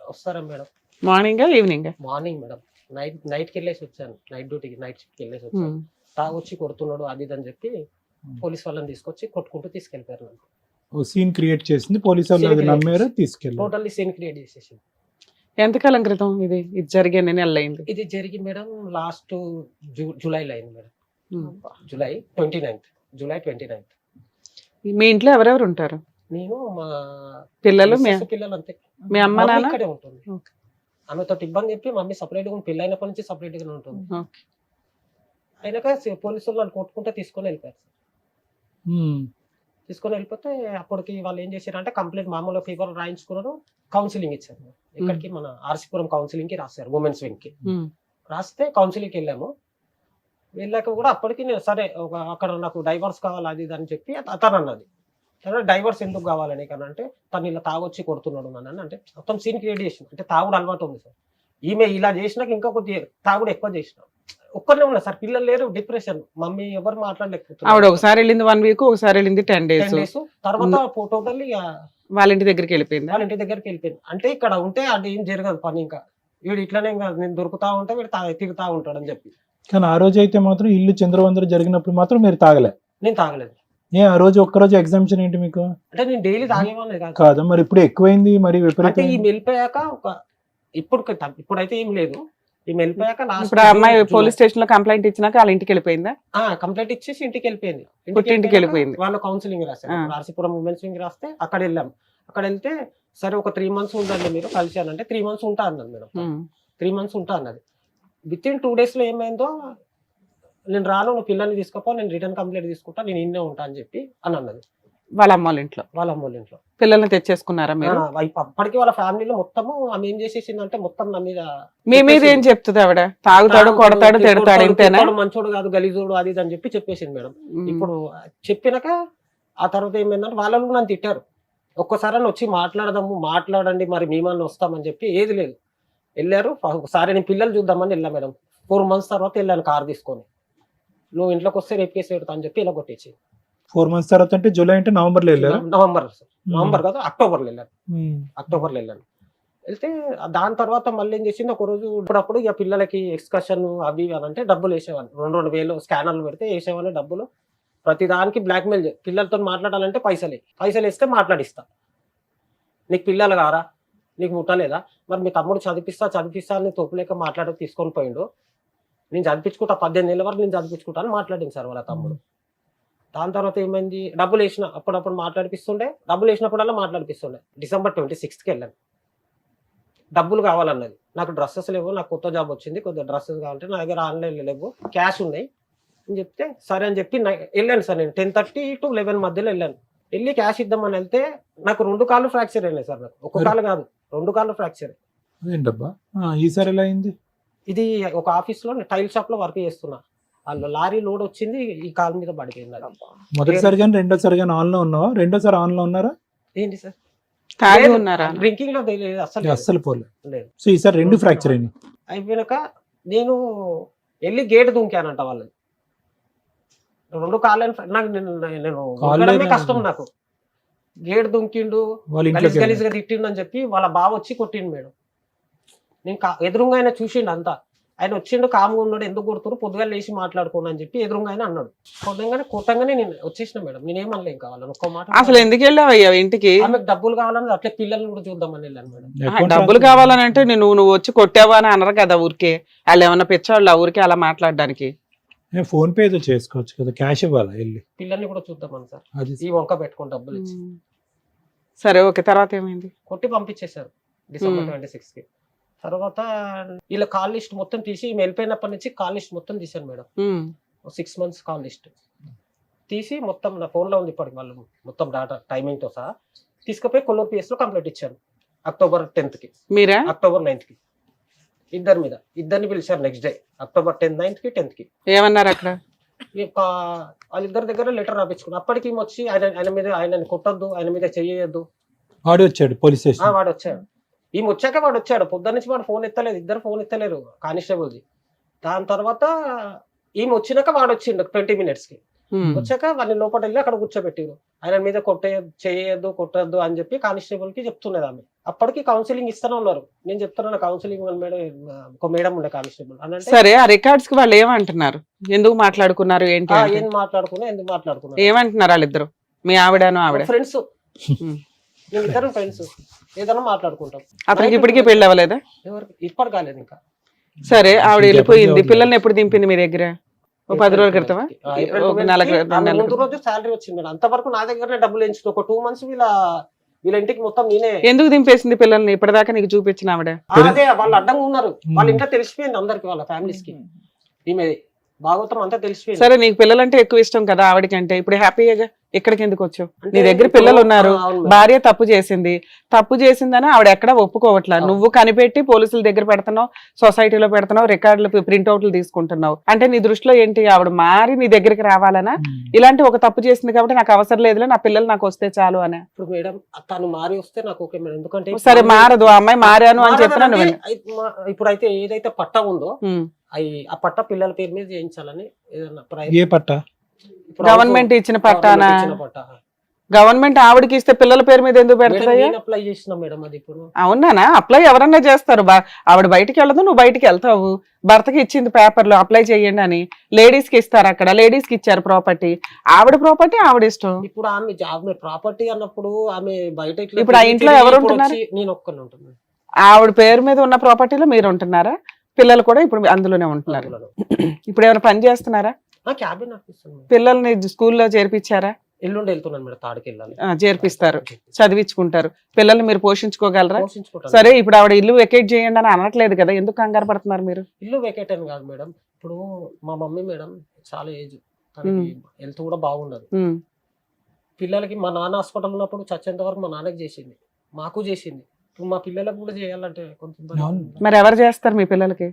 వస్తారా madam? Morning evening? Morning madam. నైట్కి వెళ్ళేసి వచ్చాను. నైట్ డ్యూటీకి నైట్ షిఫ్ట్కి వెళ్ళేసి వచ్చాను. తాగొచ్చి కొడుతున్నాడు అది అని చెప్పి పోలీస్ వాళ్ళని తీసుకొచ్చి కొట్టుకుంటూ తీసుకెళ్ళిపోయారు. సీన్ క్రియేట్ చేసింది పోలీసు వాళ్ళు, నమ్మారు, తీసుకెళ్ళి టోటల్లీ సీన్ క్రియేట్ చేసేసింది. ఎంతకాలం క్రితం ఇది జరిగే నెల అయింది? ఇది జరిగి మేడం లాస్ట్ జూలైలో అయింది మేడం. July 29th. మీ ఇంట్లో ఎవరెవరు ఉంటారు? నేను, మా పిల్లలు, పిల్లలు అంతే. మీ అమ్మ నాన్న ఇక్కడే ఉంటుంది. ఆమెతో ఇబ్బంది చెప్పి మమ్మీ సపరేట్ గా, పెళ్ళి అయినప్పటి నుంచి సపరేట్ గానే ఉంటుంది. అయినాక పోలీసులు వాళ్ళు కొట్టుకుంటే తీసుకొని వెళ్ళిపోయారు. తీసుకొని వెళ్ళిపోతే అప్పటికి వాళ్ళు ఏం చేశారు అంటే కంప్లీట్ మామూలుగా ఫీవర్ రాయించుకున్నారు. కౌన్సిలింగ్ ఇచ్చారు. ఇక్కడికి మన ఆర్సీపురం కౌన్సిలింగ్ కి రాశారు, ఉమెన్స్ వింగ్ కి రాస్తే కౌన్సిలింగ్కి వెళ్ళాము. వెళ్ళాక కూడా అప్పటికి నేను సరే అక్కడ నాకు డైవర్స్ కావాలి అది ఇది అని చెప్పి అతను అన్నది. డైవర్స్ ఎందుకు కావాలని అంటే తను ఇలా తాగొచ్చి కొడుతున్నాడు నన్ను అంటే మొత్తం సీన్ క్రియేట్ చేసిన. అంటే తాగుడు అలవాటు ఉంది సార్. ఈమె ఇలా చేసినాక ఇంకా కొద్దిగా తాగుడు ఎక్కువ చేసిన. ఒక్కనే ఉన్నా సార్, పిల్లలు లేరు, డిప్రెషన్, మమ్మీ ఎవరు మాట్లాడలేకపోతున్నారు. ఆవిడ ఒకసారి వెళ్ళింది 1 week, ఒకసారి వెళ్ళింది 10 days. తర్వాత టోటల్లీ వాళ్ళ ఇంటి దగ్గరికి వెళ్ళిపోయింది. అంటే ఇక్కడ ఉంటే అది ఏం జరగదు పని. ఇంకా వీడు ఇట్లానే నేను దొరుకుతా ఉంటే వీడు తిరుగుతా ఉంటాడు అని చెప్పి. కానీ ఆ రోజు అయితే మాత్రం ఇల్లు చంద్రవందరు జరిగినప్పుడు మాత్రం మీరు తాగలే? నేను తాగలేదు. ఆ రోజు ఒక్కరోజు ఎగ్జామ్షన్ ఏంటి మీకు? అంటే నేను డైలీ తాగేవాళ్ళే కాదా? మరి ఇప్పుడు ఎక్కువైంది, మరి అంటే ఈ వెళ్ళిపోయాక ఇప్పుడైతే ఏం లేదు. ఈమె వెళ్ళిపోయాక ఇప్పుడు ఆ అమ్మాయి పోలీస్ స్టేషన్ లో కంప్లైంట్ ఇచ్చినాక వాళ్ళ ఇంటికి వెళ్ళిపోయిందా? కంప్లైంట్ ఇచ్చేసి ఇంటికి వెళ్ళిపోయింది. పుట్టింటికి వెళ్ళిపోయింది. వాళ్ళు కౌన్సిలింగ్ రాశారు, రాసిపురం ఉమెన్స్ వింగ్ రాస్తే అక్కడ వెళ్ళాం. అక్కడ వెళ్తే సరే ఒక 3 months ఉండండి మీరు కలిసానంటే 3 months ఉంటా అన్నది మేడం. 3 months ఉంటా అన్నది. విత్ ఇన్ 2 days లో ఏమైందో, నేను రాను, నువ్వు పిల్లల్ని తీసుకోపో, నేను రిటర్న్ కంప్లైంట్ తీసుకుంటా, నేను ఇన్నే ఉంటా అని చెప్పి అని అన్నది. వాళ్ళ అమ్మ వాళ్ళ ఇంట్లో వాళ్ళ అమ్మ వాళ్ళ ఇంట్లో పిల్లల్ని తెచ్చేసుకున్నారా మీరు? అప్పటికి వాళ్ళ ఫ్యామిలీలో మొత్తము ఆమె ఏం చేసేసిందంటే మొత్తం నా మీద మీ మీద ఏం చెప్తుంది ఆవిడ? తాగుతాడు, కొడతాడు, తిడతాడు, ఇంతేనా? మంచోడు కాదు, గలీజోడు, అది ఇది అని చెప్పి చెప్పేసింది మేడం. ఇప్పుడు చెప్పినాక ఆ తర్వాత ఏమైందంటే వాళ్ళు నన్ను తిట్టారు. ఒక్కసారి వచ్చి మాట్లాడండి, మరి మేమన్నా వస్తామని చెప్పి ఏది లేదు. వెళ్ళారు. ఒకసారి నేను పిల్లలు చూద్దామని వెళ్ళా మేడం. 4 months తర్వాత వెళ్ళాను కార్ తీసుకొని. నువ్వు ఇంట్లోకి వస్తే రేపు కేసు పెడతా అని చెప్పి ఇలా కొట్టేసి. 4 months తర్వాత అంటే జూలై అంటే నవంబర్లో వెళ్ళారు. నవంబర్ కాదు, అక్టోబర్లో వెళ్ళాను. వెళ్తే దాని తర్వాత మళ్ళీ ఏం చేసింది, ఒక రోజు ఇప్పుడప్పుడు ఇక పిల్లలకి ఎక్స్కర్షన్ అవి అని అంటే డబ్బులు వేసేవాళ్ళు. 2,000 స్కానర్లు పెడితే వేసేవాళ్ళు డబ్బులు. ప్రతి దానికి బ్లాక్మెయిల్. పిల్లలతో మాట్లాడాలంటే పైసలు వేస్తే మాట్లాడిస్తా. నీకు పిల్లలు కారా, నీకు ముట్టలేదా, మరి మీ తమ్ముడు చదివిస్తా అని తోపులేక తీసుకొని పోయిండు. నేను చదివించుకుంటా, 18 ఏళ్ళ వరకు నేను చదివించుకుంటా అని మాట్లాడింది సార్ వాళ్ళ తమ్ముడు. దాని తర్వాత ఏమైంది, డబ్బులు వేసిన అప్పుడప్పుడు మాట్లాడిపిస్తుండే, డబ్బులు వేసినప్పుడల్లా మాట్లాడిపిస్తుండే. December 26th వెళ్ళాను. డబ్బులు కావాలన్నది. నాకు డ్రెస్సెస్ లేవు, నాకు కొత్త జాబ్ వచ్చింది, కొద్దిగా డ్రెస్సెస్ కావాలంటే నా దగ్గర ఆన్లైన్ లేవు, క్యాష్ ఉన్నాయి అని చెప్తే సరే అని చెప్పి వెళ్ళాను సార్. నేను 10:30 to 11 మధ్యలో వెళ్ళాను. వెళ్ళి క్యాష్ ఇద్దామని వెళ్తే నాకు 2 కాళ్ళు ఫ్రాక్చర్ అయినాయి సార్. నాకు ఒక కాలు కాదు, 2 కాళ్ళు ఫ్రాక్చర్. ఏంటబ్బా ఈసారి ఎలా అయింది? ఇది ఒక ఆఫీస్ లో టైల్ షాప్ లో వర్క్ చేస్తున్నా. వాళ్ళు లారీ లోడ్ వచ్చింది, ఈ కాలు మీద పడిపోయింది. మొదటిసారి కానీ రెండోసారి కానీ ఆన్ లో ఉన్నావా? రెండోసారి ఆన్ లో ఉన్నారా? ఏంటి సార్, తాగి ఉన్నారా? డ్రింకింగ్ లో అస్సలు పోలేదు. లేదు. సో ఈసారి 2 ఫ్రాక్చర్ అయినాయి. అయిపోయినాక నేను వెళ్ళి గేట్ దుంకానంట వాళ్ళది. 2 కాళ్ళని నాకు నేను కష్టం. నాకు గేట్ దుంకిండు, గలీజ్గా తిట్టిండు అని చెప్పి వాళ్ళ బావ వచ్చి కొట్టిండు మేడం. నేను ఎదురుగా ఆయన చూసిండు అంతా. ఆయన వచ్చిండు, కామ్గా ఉన్నాడు, ఎందుకు కొడుతున్నారు, పొద్దుగా లేచి మాట్లాడుకోండి అని చెప్పి ఎదురుగా ఆయన అన్నాడు. కొట్టంగానే నేను వచ్చేసిన మేడం. నేనేమనలే ఇంకా వాళ్ళని ఒక్క మాట. అసలు ఎందుకు వెళ్ళావయ్యా ఇంటికి? ఆమెకు డబ్బులు కావాలని, అట్లే పిల్లల్ని కూడా చూద్దామని వెళ్ళాను మేడం. డబ్బులు కావాలని అంటే నువ్వు వచ్చి కొట్టావా అని అనరు కదా ఊరికే. వాళ్ళు ఏమన్నా పిచ్చవాళ్ళు ఆ ఊరికే అలా మాట్లాడడానికి? ఫోన్ పే ఏదో చేసుకోవచ్చు కదా, క్యాష్ ఇవ్వాలా వెళ్ళి? పిల్లల్ని కూడా చూద్దామని సార్, ఈ వంక పెట్టుకుని డబ్బులు ఇచ్చి. సరే ఓకే, తర్వాత ఏమైంది? కొట్టి పంపించేశారు December 26th. తర్వాత వీళ్ళ కాల్ లిస్ట్ మొత్తం తీసి వెళ్ళిపోయినప్పటి నుంచి కాల్ లిస్ట్ మొత్తం తీశాను మేడం. 6 months కాల్ లిస్ట్ తీసి మొత్తం నా ఫోన్ లో ఉంది ఇప్పటికి. వాళ్ళు మొత్తం డాటా టైమింగ్ తో సహా తీసుకుపోయి కొల్లూరు PS లో కంప్లైంట్ ఇచ్చాను. October 10th కి, మీరా? October 9th కి ఇద్దరిని పిలిచారు. Next day October 10th, 9th కి, 10th కి. ఏమన్నారు అక్కడ? వాళ్ళిద్దరి దగ్గర లెటర్ రాపించుకున్నాను. అప్పటికి వచ్చి ఆయన మీద, ఆయనని కొట్టద్దు, ఆయన మీద చెయ్యొద్దు. వాడు వచ్చాడు పోలీస్ స్టేషన్. వాడు వచ్చాడు. ఈమె వచ్చాక వాడు వచ్చాడు. పొద్దున్న నుంచి వాడు ఫోన్ ఎత్తలేదు, ఇద్దరు ఫోన్ ఎత్తలేరు కానిస్టేబుల్ది. దాని తర్వాత ఈమె వచ్చినాక వాడు వచ్చిండు 20 minutes కి. వచ్చాక వాళ్ళని లోపల వెళ్ళి అక్కడ కూర్చోబెట్టిరు. ఆయన మీద చేయొద్దు, కొట్టద్దు అని చెప్పి కానిస్టేబుల్ కి చెప్తున్నది ఆమె. అప్పటికి కౌన్సిలింగ్ ఇస్తూనే ఉన్నారు. నేను చెప్తున్నాను కౌన్సిలింగ్ మేడం, ఒక మేడం ఉండే కానిస్టేబుల్ అని. సరే, ఆ రికార్డ్స్ కి వాళ్ళు ఏమంటున్నారు? ఎందుకు మాట్లాడుకున్నారు ఏంటి? ఏం మాట్లాడుకున్నా, ఎందుకు మాట్లాడుకున్నారు, ఏమంటున్నారు వాళ్ళిద్దరు? మీ ఆవిడను ఆవిడ ఫ్రెండ్స్, మేమిద్దరం ఫ్రెండ్స్, ఏదైనా మాట్లాడుకుంటాం. అతనికి ఇప్పటికీ పెళ్ళి అవ్వలేదా? ఎవరికి ఇప్పటి కాలేదు ఇంకా. సరే, ఆవిడ వెళ్ళిపోయింది. పిల్లల్ని ఎప్పుడు దింపింది మీ దగ్గర? 10 రోజుల క్రితమా? ముందు రోజు శాలరీ వచ్చింది మేడం. అంతవరకు నా దగ్గర డబ్బులు ఎంచుకో. ఒక 2 months వీళ్ళ ఇంటికి మొత్తం నేనే. ఎందుకు దింపేసింది పిల్లల్ని ఇప్పటిదాకా నీకు చూపించిన ఆవిడ? అదే వాళ్ళు అడ్డంగా ఉన్నారు. వాళ్ళ ఇంట్లో తెలిసిపోయింది అందరికి, వాళ్ళ ఫ్యామిలీస్ కి ఈమె భాగవతం అంతా తెలిసిపోయింది. సరే, నీకు పిల్లలంటే ఎక్కువ ఇష్టం కదా ఆవిడకంటే. ఇప్పుడు హ్యాపీగా ఇక్కడికి ఎందుకు వచ్చావు? నీ దగ్గర పిల్లలు ఉన్నారు, భార్య తప్పు చేసిందని ఆవిడ ఎక్కడ ఒప్పుకోవట్లా. నువ్వు కనిపెట్టి పోలీసుల దగ్గర పెడుతున్నావు, సొసైటీలో పెడుతున్నావు, రికార్డులు ప్రింట్అవుట్లు తీసుకుంటున్నావు. అంటే నీ దృష్టిలో ఏంటి? ఆవిడ మారి నీ దగ్గరికి రావాలనా? ఇలాంటి ఒక తప్పు చేసింది కాబట్టి నాకు అవసరం లేదులే, నా పిల్లలు నాకు వస్తే చాలు అని? ఇప్పుడు మేడం తను మారి వస్తే నాకు ఓకే మేడం. ఎందుకంటే సరే, మారదు ఆ అమ్మాయి, మారాను అని చెప్పినా నువ్వు. ఇప్పుడైతే ఏదైతే పట్టా ఉందో ఆ పట్ట పిల్లల పేరు మీద చేయించాలని. ఏ పట్ట? గవర్నమెంట్ ఇచ్చిన పట్టానా? గవర్నమెంట్ ఆవిడకి ఇస్తే పిల్లల పేరు మీద ఎందుకు పెడతాయా? అప్లై చేసిన మేడం అది. ఇప్పుడు అవునానా? అప్లై ఎవరన్నా చేస్తారు. ఆవిడ బయటికి వెళ్ళదు, నువ్వు బయటికి వెళ్తావు. భర్తకి ఇచ్చింది పేపర్లు అప్లై చేయండి అని. లేడీస్ కి ఇస్తారు, అక్కడ లేడీస్ కి ఇచ్చారు ప్రాపర్టీ. ఆవిడ ప్రాపర్టీ ఆవిడ ఇష్టం. ఇప్పుడు ఆమె ప్రాపర్టీ అన్నప్పుడు ఆమె బయట ఇప్పుడు ఆ ఇంట్లో ఎవరు ఉంటున్నారు? నేను ఒక్కనే ఉంటున్నాను. ఆవిడ పేరు మీద ఉన్న ప్రాపర్టీలో మీరు ఉంటున్నారా? పిల్లలు కూడా ఇప్పుడు అందులోనే ఉంటున్నారు. ఇప్పుడు ఏమైనా పని చేస్తున్నారా? క్యాబిన్ ఆఫీసర్ పిల్లల్ని స్కూల్లో చేర్పించారా? ఎల్లుండి వెళ్తున్నాను మేడం, తాడికి వెళ్ళాలి. చేర్పిస్తారు, చదివించుకుంటారు. పిల్లల్ని మీరు పోషించుకోగలరా? పోషించుకుంటాను. సరే, ఇప్పుడు ఆవిడ ఇల్లు వెకేట్ చేయండి అని అనట్లేదు కదా, ఎందుకు కంగారు పడుతున్నారు మీరు? ఇల్లు వెకేట్ అని కాదు మేడం, ఇప్పుడు మా మమ్మీ మేడం చాలా ఏజ్, హెల్త్ కూడా బాగుండదు. పిల్లలకి మా నాన్న హాస్పిటల్ ఉన్నప్పుడు చచ్చేంత వరకు మా నాన్నకి చేసింది, మాకు చేసింది. ఇప్పుడు మా పిల్లలకు కూడా చేయాలంటే కొంచెం. మరి ఎవరు చేస్తారు మీ పిల్లలకి?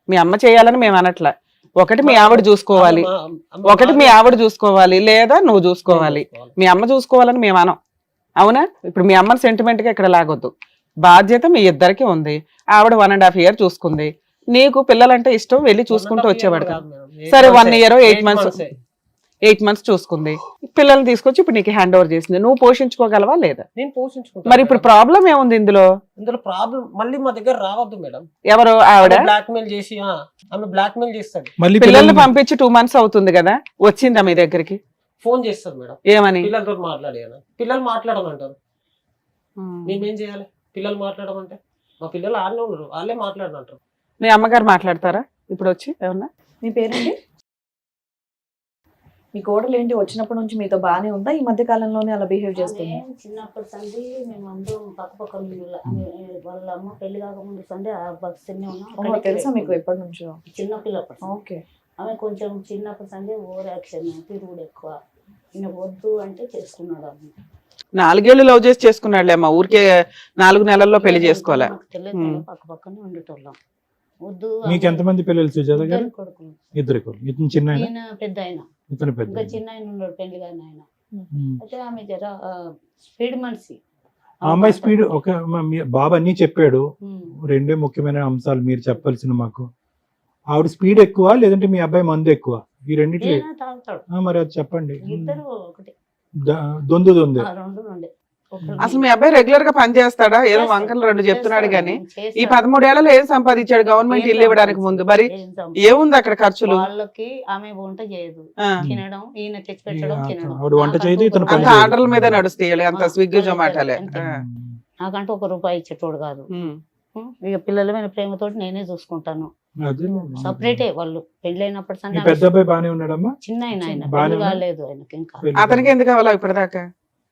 మీ అమ్మ చేయాలని మేము అనట్లా. ఒకటి మీ ఆవిడ చూసుకోవాలి, ఒకటి మీ ఆవిడ చూసుకోవాలి, లేదా నువ్వు చూసుకోవాలి. మీ అమ్మ చూసుకోవాలని మేము అనం, అవునా? ఇప్పుడు మీ అమ్మని సెంటిమెంట్ గా ఇక్కడ లాగొద్దు. బాధ్యత మీ ఇద్దరికి ఉంది. ఆవిడ 1.5 year చూసుకుంది. నీకు పిల్లలంటే ఇష్టం, వెళ్ళి చూసుకుంటూ వచ్చేవాడు కదా. సరే 1 year 8 months చూసుకుంది. పిల్లల్ని తీసుకొచ్చి ఇప్పుడు నీకు హ్యాండ్ ఓవర్ చేసింది. నువ్వు పోషించుకోగలవా లేదా? నేను పోషించుకుంటాను. మరి ఇప్పుడు ప్రాబ్లం ఏముంది ఇందులో? ఇందులో ప్రాబ్లం మళ్ళీ మా దగ్గర రావద్దు మేడం. ఎవరు? ఆవిడ బ్లాక్ మెయిల్ చేసి, ఆమె బ్లాక్ మెయిల్ చేస్తుంది. మళ్ళీ పిల్లల్ని పంపించి 2 months అవుతుంది కదా, వచ్చిందా మీ దగ్గరికి? ఫోన్ చేస్తుంది మేడం. ఏమని? పిల్లలతో మాట్లాడాను. పిల్లలు మాట్లాడమంటారు, మేమేం చేయాలి? పిల్లలు మాట్లాడమంటే మా పిల్లలు ఆడనే ఉన్నారు, వాళ్ళే మాట్లాడమంటారు. మీ అమ్మగారు మాట్లాడతారా ఇప్పుడు వచ్చి ఏమన్నా? మీ పేరండి? మీ కోడలు ఏంటి వచ్చినప్పటి నుంచి మీతో బాగానే ఉందా? ఈ మధ్య కాలంలోనే అలా బిహేవ్ చేస్తుంది? చిన్నప్పటి సంది మేము అందరం పక్క వాళ్ళ అమ్మ పెళ్లి కాకముందు సంది ఆ బస్సునే ఉన్నాం. తెలుసా మీకు ఎప్పటి నుంచో? చిన్నపిల్లప్పటి. ఓకే. ఆమె కొంచెం చిన్నప్పటి సంది ఓవర్ యాక్షన్, తిరుగుడు ఎక్కువ. ఈయన వద్దు అంటే చేసుకున్నాడు. ఆమె 4 years లవ్ చేసి చేసుకున్నాడులే అమ్మ, ఊరికే 4 నెలల్లో పెళ్లి చేసుకోవాలా? తెలియదు, పక్క పక్కనే ఉండేటోళ్ళం. వద్దు. మీకు ఎంతమంది పిల్లలు సుజాత గారు? కొడుకులు. 2 కొడుకులు. ఇతను చిన్న ఆయన? ఈయన పెద్ద ఆయన. ఇతను పెద్ద ఇంకా ఆయన. చిన్న ఆయన ఉన్నాడు పెళ్లి కానీ ఆయన. అయితే ఆమె జర స్పీడ్ మనిషి. ఆ అమ్మాయి స్పీడ్ మీ బాబు అన్ని చెప్పాడు. ఉమ్. 2 ముఖ్యమైన అంశాలు మీరు చెప్పాల్సిన మాకు. ఆవిడ స్పీడ్ ఎక్కువ లేదంటే మీ అబ్బాయి మందు ఎక్కువ? ఈ రెండిట్లో ఈయన తాగుతాడు. మరి అది చెప్పండి. ఇద్దరు ఒకటి. దొందు దొందే. రెండు రెండే. అసలు మీ అబ్బాయి రెగ్యులర్ గా పని చేస్తాడా? ఏదో వంకలు 2 చెప్తున్నాడు గానీ ఈ 13 ఏళ్లలో ఏం సంపాదించాడు గవర్నమెంట్ ఇల్లు ఇవ్వడానికి ముందు? మరి ఏముంది అక్కడ ఖర్చులు? వాళ్ళకి ఆమె వంట చేయదు, తినడం, ఈయన తెచ్చి పెట్టడం, తినడం. ఆవిడ వంట చేయదు, ఇతను అంత ఆర్డర్ల మీద నడుస్తాయి, అంత స్విగ్గీ జొమాటోలే. నాకంటే 1 రూపాయి ఇచ్చేటోడు కాదు. ఇక పిల్లల మీద ప్రేమతోటి నేనే చూసుకుంటాను. సపరేటే వాళ్ళు పెళ్ళైనప్పటి మీ పెద్ద అబ్బాయి బానే ఉన్నాడమ్మా? చిన్న ఆయన బాగానే పెళ్లి కాలేదు ఆయనకి ఇంకా. అతనికి ఎందుకు కావాలా ఇప్పటిదాకా?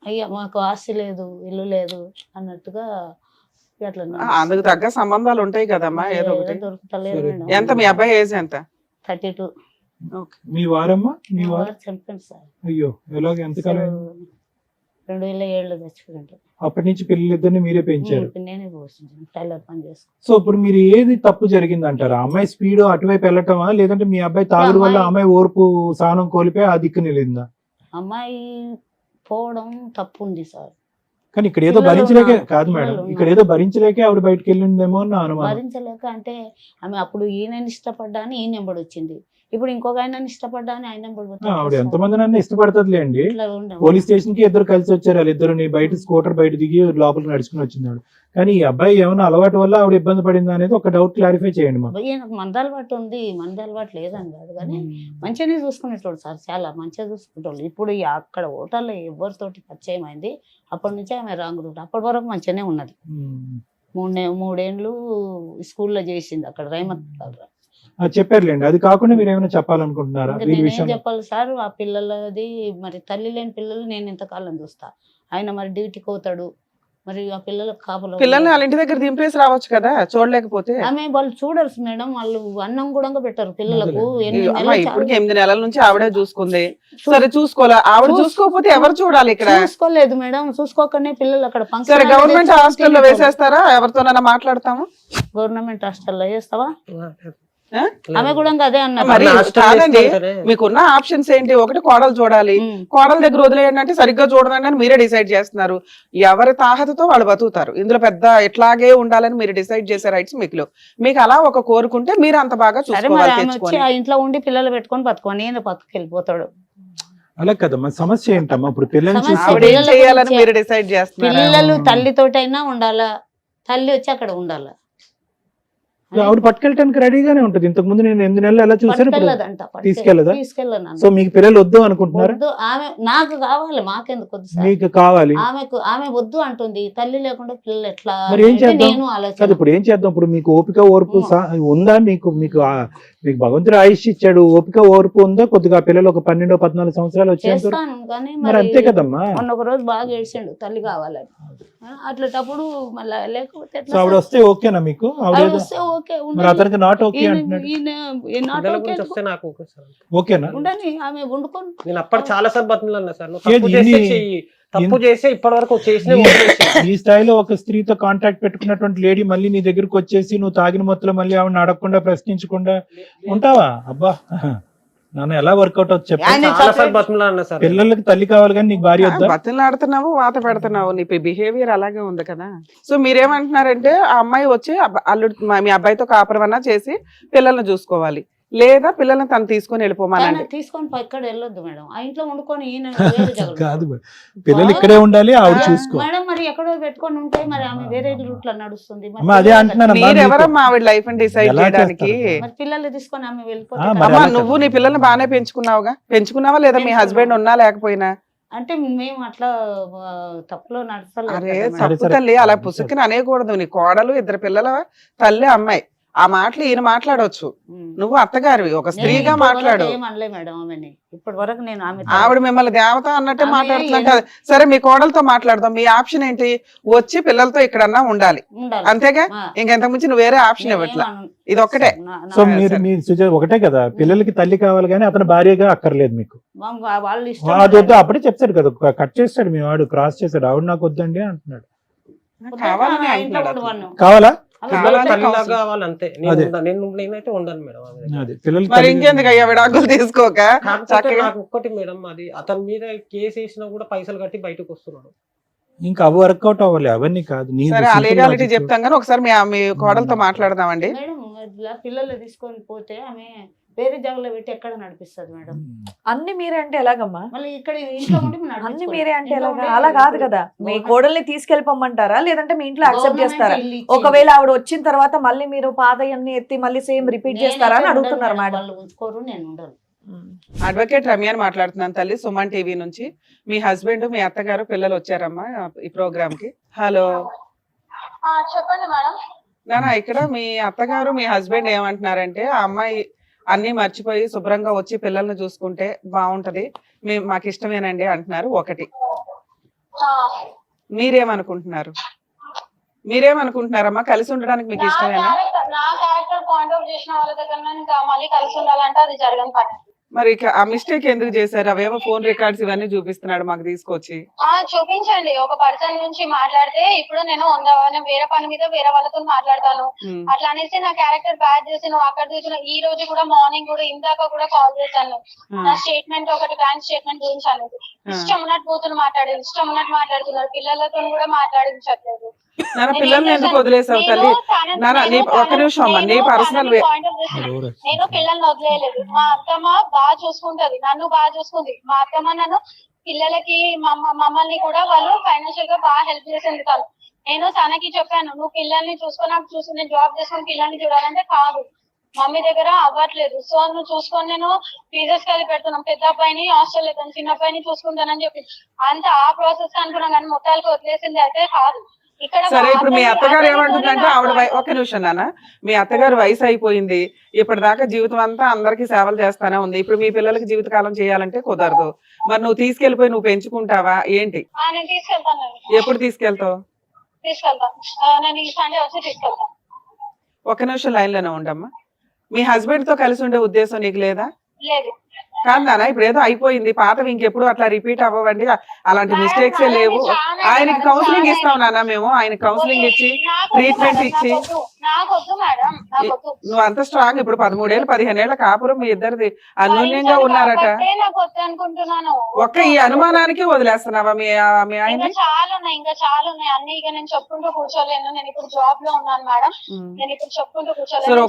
అయ్యా మాకు ఆస్తి లేదు, ఇల్లు లేదు అన్నట్టుగా అట్లా అందుకు తగ్గ సంబంధాలు ఉంటాయి కదమ్మా, ఏదో ఒకటి. దొరుకుతలేదు మేడం. ఎంత మీ అబ్బాయి ఏజ్ ఎంత? 32. మీ వారమ్మా? మీ వారు చంపాను సార్. అయ్యో, ఎలాగ ఎంతకాలం? 2007లో చచ్చిపోయింటారు. అప్పటి నుంచి పిల్లలిద్దరిని మీరే పెంచారు? నేనే పోషించాను, టైలర్ పని చేసుకుని. సో ఇప్పుడు మీరు ఏది తప్పు జరిగింది అంటారు? అమ్మాయి స్పీడ్ అటువైపు వెళ్ళటమా, లేదంటే మీ అబ్బాయి తాగుడు వల్ల అమ్మాయి ఓర్పు సహనం కోల్పోయి ఆ దిక్కు నిలిందా? అమ్మాయి పోవడం తప్పు ఉంది సార్. కానీ ఇక్కడ ఏదో భరించలేకే కాదు మేడం, ఇక్కడ ఏదో భరించలేకే ఆవిడ బయటకు వెళ్ళిందేమో అని నా అనుమానం. భరించలేక అంటే ఆమె అప్పుడు ఈయనని ఇష్టపడ్డా అని ఈయన ఎంబడి వచ్చింది, ఇప్పుడు ఇంకొక ఆయనని ఇష్టపడ్డా అని ఆయన ఎంబడి. ఆవిడ ఎంతమంది నన్ను ఇష్టపడుతుందిలేండి. పోలీస్ స్టేషన్ కి ఇద్దరు కలిసి వచ్చారు, వాళ్ళిద్దరు బయట స్కూటర్ బయట దిగి లోపలికి నడుచుకుని వచ్చింది ఆవిడ. కానీ ఈ అబ్బాయి ఏమైనా అలవాటు వల్ల ఆవిడ ఇబ్బంది పడింది అనేది ఒక డౌట్ క్లారిఫై చేయండి మాకు. ఈయనకు మంద అలవాటు ఉంది, మంద అలవాటు లేదని కాదు కానీ మంచిగానే చూసుకునేటోడు సార్, చాలా మంచిగా చూసుకుంటాడు. ఇప్పుడు అక్కడ హోటల్లో ఎవరితోటి పరిచయం అయింది, అప్పటి నుంచి ఆమె రాంగ్ రూట్. అప్పటి వరకు మంచిగానే ఉన్నది. 3 ఏళ్ళు స్కూల్లో చేసింది అక్కడ రైమత్. చెప్పారులేండి. అది కాకుండా మీరు ఏమైనా చెప్పాలనుకుంటున్నారా? నేనేం చెప్పాలి సార్, ఆ పిల్లలది మరి తల్లి లేని పిల్లలు నేను ఇంతకాలం చూస్తా, ఆయన మరి డ్యూటీకి పోతాడు, మరి ఆ పిల్లలకు కాపలా. పిల్లల్ని వాళ్ళ ఇంటి దగ్గర దింపేసి రావచ్చు కదా, చూడలేకపోతే. ఆమె వాళ్ళు చూడరు మేడం, వాళ్ళు అన్నం కూడా పెట్టారు పిల్లలకు. ఇప్పుడు 8 నెలల నుంచి ఆవిడే చూసుకుంది, సరే చూసుకోలే. ఆవిడ చూసుకోకపోతే ఎవరు చూడాలి ఇక్కడ? చూసుకోలేదు మేడం, చూసుకోకనే పిల్లలు అక్కడ సరే గవర్నమెంట్ హాస్టల్లో వేసేస్తారా? ఎవరితోనైనా మాట్లాడతాము. గవర్నమెంట్ హాస్టల్లో వేస్తావా? ఆమె కూడా అదే అన్నారు. మరి కాదండి, మీకున్న ఆప్షన్స్ ఏంటి? ఒకటి కోడలు చూడాలి, కోడల దగ్గర వదిలేయండి అంటే సరిగ్గా చూడదండి అని మీరే డిసైడ్ చేస్తున్నారు. ఎవరి తాహతతో వాళ్ళు బతుకుతారు. ఇందులో పెద్ద ఇట్లాగే ఉండాలని మీరు డిసైడ్ చేసే రైట్స్ మీకు అలా ఒక కోరుకుంటే మీరు అంత బాగా చూసుకోవాలి. ఆ ఇంట్లో ఉండి పిల్లలు పెట్టుకొని బతుకోని నేను వెళ్ళిపోతాడు. అలా కదమ్మా, సమస్య ఏంటమ్మా? ఇప్పుడు చేయాలని మీరు డిసైడ్ చేస్తున్నారు. పిల్లలు తల్లితోటైనా ఉండాలా, తల్లి వచ్చి అక్కడ ఉండాలా. ఆవిడ పట్టుకెళ్ళటానికి రెడీగానే ఉంటది. ఇంతకు ముందు నేను 8 నెలలు ఎలా చూసాను, ఇప్పుడు పట్టుకెళ్ళదంట, తీసుకెళ్ళదా? తీసుకెళ్ళను. సో మీకు పిల్లలు వద్దు అనుకుంటున్నారా? వద్దు, ఆమె నాకు కావాలి, మాకెందుకు వద్దు సార్. మీకు కావాలి. ఆమె వద్దు అంటుంది. తల్లి లేకుండా పిల్లలు ఎట్లా మరి ఏం అంటే చేద్దాం? నేను కాదు, ఆలోచన. ఇప్పుడు ఏం చేద్దాం? ఇప్పుడు మీకు ఓపిక ఓర్పు ఉందా? మీకు మీకు మీకు భగవంతుడు ఆయుష్ ఇచ్చాడు, ఓపిక ఓర్పు ఉందా? కొద్దిగా పిల్లలు ఒక 12-14 సంవత్సరాలు వచ్చేంత చేస్తాను కానీ మరి అంతే కదమ్మా. మొన్న ఒక రోజు బాగా ఏడ్చిండు తల్లి కావాలని. అట్లటప్పుడు మళ్ళీ లేకపోతే ఎట్లా సో ఆవిడ సార్? వస్తే ఓకేనా మీకు? ఆవిడ ఆవిడ వస్తే ఓకే మరి ఉండని. అతనికి నాట్ ఓకే అంటున్నాడు. not పిల్లల okay గురించి వస్తే నాకు ఓకే సార్. ఓకేనా? ఉండని, ఆమె వండుకొని నేను అప్పుడు చాలా సార్లు బతుకున్నా సార్, నువ్వు ఏది తప్పు చేస్తే ఇన్ని- చెయ్యి, తప్పు చేస్తే ఇప్పటి వరకు చేసిన ఈ స్థాయిలో ఒక స్త్రీతో కాంటాక్ట్ పెట్టుకున్నటువంటి లేడీ మళ్ళీ నీ దగ్గరకు వచ్చేసి నువ్వు తాగిన మొత్తంలో మళ్ళీ ఆవిడని అడగకుండా ప్రశ్నించకుండా ఉంటావా? అబ్బా నాన్న ఎలా వర్కౌట్ అవుతుంది చెప్పు. ఆయన చాలా సార్లు బతుకున్నా సార్. పిల్లలకి తల్లి కావాలి కానీ నీకు భార్య వద్దా? బతిలాడుతున్నావు, వాత పెడుతున్నావు, నీ బిహేవియర్ అలాగే ఉంది కదా. సో మీరేమంటున్నారంటే ఆ అమ్మాయి వచ్చి అల్లుడు మీ అబ్బాయితో కాపురమన్నా చేసి పిల్లల్ని చూసుకోవాలి, లేదా పిల్లల్ని తను తీసుకొని వెళ్ళిపోమానండి. తీసుకొని ఇక్కడ వెళ్ళొద్దు మేడం, ఆ ఇంట్లో వండుకొని ఈయన వేరే జగలు. కాదు మేడం. పిల్లలు ఇక్కడే ఉండాలి, ఆవిడ చూసుకో. మేడం మరి ఎక్కడో పెట్టుకొని ఉంటే మరి ఆమె వేరే రూట్ లో నడుస్తుంది. మరి అమ్మా అదే అంటున్నాను. మీరెవరమ్మా ఆవిడ లైఫ్ ని డిసైడ్ ఎలా చేయడానికి? చేస్తారు? మరి పిల్లల్ని తీసుకొని ఆమె వెళ్ళిపోతే మరి అమ్మా ఎలా నువ్వు నీ పిల్లల్ని బాగానే పెంచుకున్నావా లేదా? మీ హస్బెండ్ ఉన్నా లేకపోయినా? అంటే మేము అట్లా తప్పులో నడచలేదు అరే కదా మేడం. తప్పు తల్లి, అలా పుసుక్కుని అనేకూడదు. నీ కోడలు, 2 పిల్లల తల్లి, అమ్మాయి, ఆ మాటలు ఈయన మాట్లాడవచ్చు. నువ్వు అత్తగారివి, ఒక స్త్రీగా మాట్లాడు. ఏమనలే మేడం ఆమెని ఇప్పటి వరకు. నేను ఆవిడ మిమ్మల్ని దేవత అన్నట్టే ఆమె మాట్లాడుతున్నట్టు. సరే మీ కోడలతో మాట్లాడదాం. మీ ఆప్షన్ ఏంటి? వచ్చి పిల్లలతో ఇక్కడన్నా ఉండాలి, ఉండాలి. అంతేగా? ఆ. ఇంకెంతకు మించి నువ్వు వేరే ఆప్షన్ ఇవ్వట్లా. ఇది ఒక్కటే. సో మీరు సుజాత ఒకటే కదా, పిల్లలకి తల్లి కావాలి కానీ అతను భార్యగా అక్కర్లేదు మీకు. వాళ్ళు అది వద్దు అప్పుడే చెప్తాడు కదా, కట్ చేస్తాడు మీ వాడు, క్రాస్ చేస్తాడు. ఆవిడ నాకు వద్దండి అంటున్నాడు. కావాలని అంటున్నాడు అతను. కావాలా? కావాలని తల్లిలాగా కౌన్సిలింగ్. కావాలి అంతే. అదే. నేనైతే ఉండను మేడం ఆమె దగ్గర. అది పిల్లలకి మరి తల్లి- ఇంకెందుకు అయ్యా విడాకులు తీసుకోక కాకపోతే చక్కగా. నాకు ఒక్కటి మేడం, అది అతని మీద కేసు వేసినా కూడా పైసలు కట్టి బయటకు వస్తున్నాడు. ఇంకా అవి వర్కౌట్ అవ్వాలి, అవన్నీ కాదు. నీ సరే ఆ simple లీగాలిటీ logic. చెప్తాం కానీ ఒకసారి మీ కోడలతో మాట్లాడదామండి. మేడం ఇట్లా పిల్లలు తీసుకొని పోతే ఆమె వేరే జాగలో పెట్టి ఎక్కడ నడిపిస్తుంది మేడం? అన్ని మీరే అంటే ఎలాగమ్మా? మళ్ళీ ఇక్కడ ఇంట్లో ఉండి మేము అన్ని నడిపించుకోవాలి. మీరే అంటే ఇంట్లో ఎలాగా? ఉండి అలా కాదు కదా, మీ గవర్నమెంట్ కోడల్ని తీసుకెళ్ళిపోమంటారా లేదంటే మీ ఇంట్లో యాక్సెప్ట్ గవర్నమెంట్ చేస్తారా? ఇల్లు ఇచ్చింది. ఒకవేళ ఆవిడ వచ్చిన తర్వాత మళ్ళీ మీరు పాతయన్ని ఎత్తి మళ్ళీ సేమ్ రిపీట్ చేస్తారా అని నేనైతే అడుగుతున్నారు ఉండను మేడం. వాళ్ళు ఉంచుకోరు, నేను ఉండను. అడ్వకేట్ రమ్యాని మాట్లాడుతున్నాను తల్లి, సుమన్ టీవీ నుంచి. మీ హస్బెండ్, మీ అత్తగారు, పిల్లలు వచ్చారమ్మా ఈ ప్రోగ్రామ్ కి. హలో చెప్పండి మేడం. నానా, ఇక్కడ మీ అత్తగారు మీ హస్బెండ్ ఏమంటున్నారంటే ఆ అమ్మాయి అన్ని మర్చిపోయి శుభ్రంగా వచ్చి పిల్లల్ని చూసుకుంటే బాగుంటది, మాకు ఇష్టమేనండి అంటున్నారు. ఒకటి, మీరేమనుకుంటున్నారు? మీరేమనుకుంటున్నారమ్మా? కలిసి ఉండడానికి మీకు ఇష్టమేనా? నా క్యారెక్టర్ పాయింట్ ఆఫ్ చేసిన వాళ్ళ దగ్గర ఇంకా మళ్ళీ కలిసి ఉండాలంటే అది జరగని పని. మరి ఆ మిస్టేక్ ఎందుకు చేశారు? అవేమో ఫోన్ రికార్డ్స్ ఇవన్నీ చూపిస్తున్నాడు మాకు తీసుకొచ్చి. చూపించండి. ఒక పర్సన్ నుంచి మాట్లాడితే ఇప్పుడు నేను వేరే పని మీద వేరే వాళ్ళతో మాట్లాడతాను, అట్లా అనేసి నా క్యారెక్టర్ బ్యాడ్ చేసి నువ్వు అక్కడ చూసిన. ఈ రోజు కూడా మార్నింగ్ కూడా ఇందాక కూడా కాల్ చేశాను, నా స్టేట్మెంట్ ఒకటి బ్యాంక్ స్టేట్మెంట్ గురించి అనేది. ఇష్టం ఉన్నట్టు కూతురు మాట్లాడేది, ఇష్టం ఉన్నట్టు మాట్లాడుతున్నారు, పిల్లలతో కూడా మాట్లాడించట్లేదు. నాన్న పిల్లల్ని ఎందుకు వదిలేసావు తల్లి? నాన్న నీ ఒక్క నిమిషం అమ్మా, నీ పర్సనల్ నేను పిల్లల్ని వదిలేయలేదు. మా అత్తమ్మ బాగా చూసుకుంటది, నన్ను బాగా చూసుకుంది. మా అత్తమ్మ నన్ను పిల్లలకి మమ్మల్ని కూడా వాళ్ళు ఫైనాన్షియల్ గా బాగా హెల్ప్ చేసింది. నేను తనకి చెప్పాను, నువ్వు పిల్లల్ని చూసుకుని నేను జాబ్ చేసుకుని పిల్లల్ని చూడాలంటే కాదు, మమ్మీ దగ్గర అవ్వట్లేదు, సో నువ్వు చూసుకొని నేను ఫీజెస్ కలిపి పెడుతున్నాం, పెద్ద అబ్బాయిని హాస్టల్ లేదు, చిన్న అబ్బాయిని చూసుకుంటానని చెప్పి అంత ఆ ప్రాసెస్ అనుకున్నాం. కానీ మొత్తాలకు వదిలేసింది అయితే కాదు. సరే ఇప్పుడు మీ అత్తగారు ఏమంటుందంటే ఆవిడ ఒక్క నిమిషం నాన్న, మీ అత్తగారు వయసు అయిపోయింది, ఇప్పటిదాకా జీవితం అంతా అందరికి సేవలు చేస్తానే ఉంది, ఇప్పుడు మీ పిల్లలకి జీవితకాలం చేయాలంటే కుదరదు. మరి నువ్వు తీసుకెళ్లిపోయి నువ్వు పెంచుకుంటావా ఏంటి? నేను తీసుకెళ్తాను. ఎప్పుడు తీసుకెళ్తావు? నేను ఈ సండే వచ్చి తీసుకెళ్తాను. ఒక్క నిమిషం లైన్ లోనే ఉండమ్మా. మీ హస్బెండ్ తో కలిసి ఉండే ఉద్దేశం నీకు లేదా? లేదు. కాదు నాన్న, ఇప్పుడు ఏదో అయిపోయింది, పాతవి ఇంకెప్పుడు అట్లా రిపీట్ అవ్వండి, అలాంటి మిస్టేక్స్ లేవు. ఆయనకి కౌన్సిలింగ్ ఇస్తాం నాన్న మేము, ఆయన కౌన్సిలింగ్ ఇచ్చి ట్రీట్మెంట్ ఇచ్చి. నువ్వు అంత స్ట్రాంగ్, ఇప్పుడు 13 ఏళ్ళు 15 ఏళ్ల కాపురం మీ ఇద్దరిది అన్యోన్యంగా ఉన్నారట. ఒక్క ఈ అనుమానానికి వదిలేస్తున్నావా మీ ఆయన? చాలా ఉన్నాయి అన్ని. ఇక నేను చెప్పుకుంటూ కూర్చోలేను, నేను ఇప్పుడు జాబ్ లో ఉన్నాను మేడం, నేను ఇప్పుడు చెప్పుకుంటూ కూర్చోలేను. సరే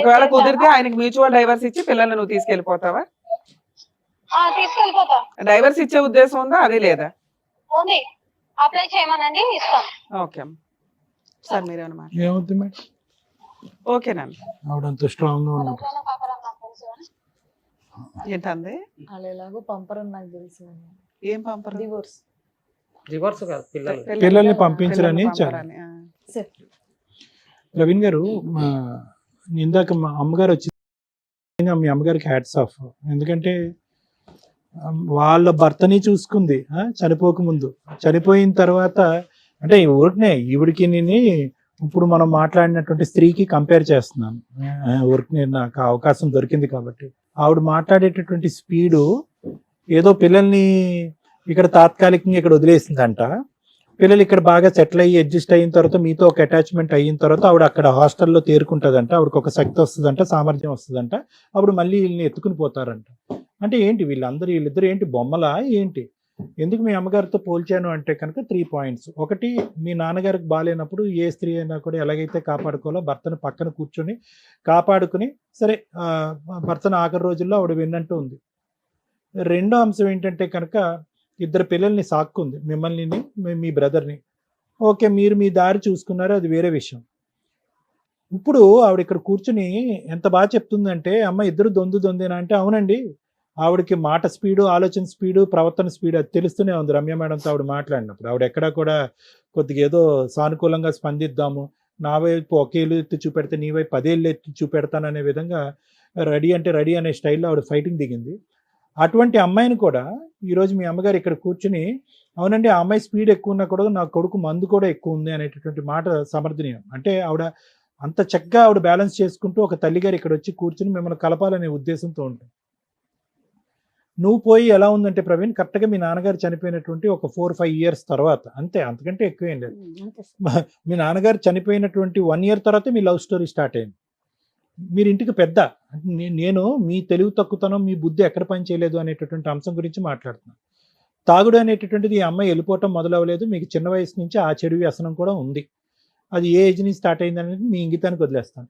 ఒకవేళ కుదిరితే ఆయనకి మ్యూచువల్ డైవర్స్ ఇచ్చి పిల్లల్ని నువ్వు తీసుకెళ్లిపోతావా? తీసుకెళ్ళిపోతా. డైవర్స్ ఇచ్చే ఉద్దేశం ఉందా? అది లేదా? ఉంది, అప్లై చేయమనండి, ఇస్తాం. ఓకే సార్, మీరేమన్నా ఏమవుతుంది మేడం? ఓకేనండి. ఆవిడంత స్ట్రాంగ్ గా ఉన్నప్పుడు ఎట్లైనా పంపరని నాకు తెలుసు అని. ఏంటంది? వాళ్ళు ఎలాగో పంపరని నాకు తెలుసు. ఏం పంపరు? డివోర్స్. రివర్స్ కాదు, పిల్లలు పిల్లల్ని పంపించరని పిల్లల్ని చాలా. పంపరని, ఆ. సార్ ప్రవీణ్ గారు, ఇందాక మా అమ్మగారు వచ్చి మీ అమ్మగారికి హ్యాట్స్ ఆఫ్. ఎందుకంటే వాళ్ళ భర్తని చూసుకుంది చనిపోకముందు. చనిపోయిన తర్వాత అంటే ఊరికనే ఈవిడికి నేను ఇప్పుడు మనం మాట్లాడినటువంటి స్త్రీకి కంపేర్ చేస్తున్నాను. ఊరికి నాకు అవకాశం దొరికింది కాబట్టి. ఆవిడ మాట్లాడేటటువంటి స్పీడు ఏదో పిల్లల్ని ఇక్కడ తాత్కాలికంగా ఇక్కడ వదిలేసిందంట. పిల్లలు ఇక్కడ బాగా సెటిల్ అయ్యి అడ్జస్ట్ అయిన తర్వాత మీతో ఒక అటాచ్మెంట్ అయిన తర్వాత ఆవిడ అక్కడ హాస్టల్లో తేరుకుంటుందంట. ఆవిడకి ఒక శక్తి వస్తుందంట, సామర్థ్యం వస్తుందంట. అప్పుడు మళ్ళీ వీళ్ళని ఎత్తుకుని పోతారంట. అంటే ఏంటి వీళ్ళిద్దరు ఏంటి బొమ్మలా ఏంటి? ఎందుకు మీ అమ్మగారితో పోల్చాను అంటే కనుక 3 పాయింట్స్. ఒకటి, మీ నాన్నగారికి బాగాలేనప్పుడు ఏ స్త్రీ అయినా కూడా ఎలాగైతే కాపాడుకోవాలో భర్తను పక్కన కూర్చొని కాపాడుకుని సరే భర్తను ఆఖరి రోజుల్లో ఆవిడ విన్నట్టు ఉంది. రెండో అంశం ఏంటంటే కనుక ఇద్దరు పిల్లల్ని సాక్కుంది, మిమ్మల్ని మీ బ్రదర్ని. ఓకే, మీరు మీ దారి చూసుకున్నారు, అది వేరే విషయం. ఇప్పుడు ఆవిడ ఇక్కడ కూర్చుని ఎంత బాగా చెప్తుందంటే, అమ్మ ఇద్దరు దొందేనా అంటే, అవునండి, ఆవిడకి మాట స్పీడు, ఆలోచన స్పీడు, ప్రవర్తన స్పీడు అది తెలుస్తూనే ఉంది రమ్య మేడంతో ఆవిడ మాట్లాడినప్పుడు. ఆవిడ ఎక్కడా కూడా కొద్దిగా ఏదో సానుకూలంగా స్పందిద్దాము, నా వైపు ఒకేళ్ళు ఎత్తి చూపెడితే నీ వైపు 10 ఏళ్ళు ఎత్తి చూపెడతాననే విధంగా రెడీ అంటే రెడీ అనే స్టైల్లో ఆవిడ ఫైటింగ్ దిగింది. అటువంటి అమ్మాయిని కూడా ఈరోజు మీ అమ్మగారు ఇక్కడ కూర్చుని, అవునండి ఆ అమ్మాయి స్పీడ్ ఎక్కువ ఉన్నా కూడా నా కొడుకు మందు కూడా ఎక్కువ ఉంది అనేటటువంటి మాట సమర్థనీయం. అంటే ఆవిడ అంత చక్కగా ఆవిడ బ్యాలెన్స్ చేసుకుంటూ ఒక తల్లిగారు ఇక్కడ వచ్చి కూర్చుని మిమ్మల్ని కలపాలనే ఉద్దేశంతో ఉంటుంది. నువ్వు పోయి ఎలా ఉందంటే ప్రవీణ్, కరెక్ట్గా మీ నాన్నగారు చనిపోయినటువంటి ఒక 4-5 ఇయర్స్ తర్వాత, అంతే, అంతకంటే ఎక్కువేం లేదు. అంతే సార్. మీ నాన్నగారు చనిపోయినటువంటి 1 ఇయర్ తర్వాత మీ లవ్ స్టోరీ స్టార్ట్ అయింది. మీరు ఇంటికి పెద్ద. నేను మీ తెలివి తక్కువతనం, మీ బుద్ధి ఎక్కడ పని చేయలేదు అనేటటువంటి అంశం గురించి మాట్లాడుతున్నాను. తాగుడు అనేటటువంటిది ఈ అమ్మాయి వెళ్ళిపోవటం మొదలవ్వలేదు, మీకు చిన్న వయసు నుంచి ఆ చెడు వ్యసనం కూడా ఉంది. అది ఏ ఏజ్ నుంచి స్టార్ట్ అయింది అనేది మీ ఇంగితానికి వదిలేస్తాను.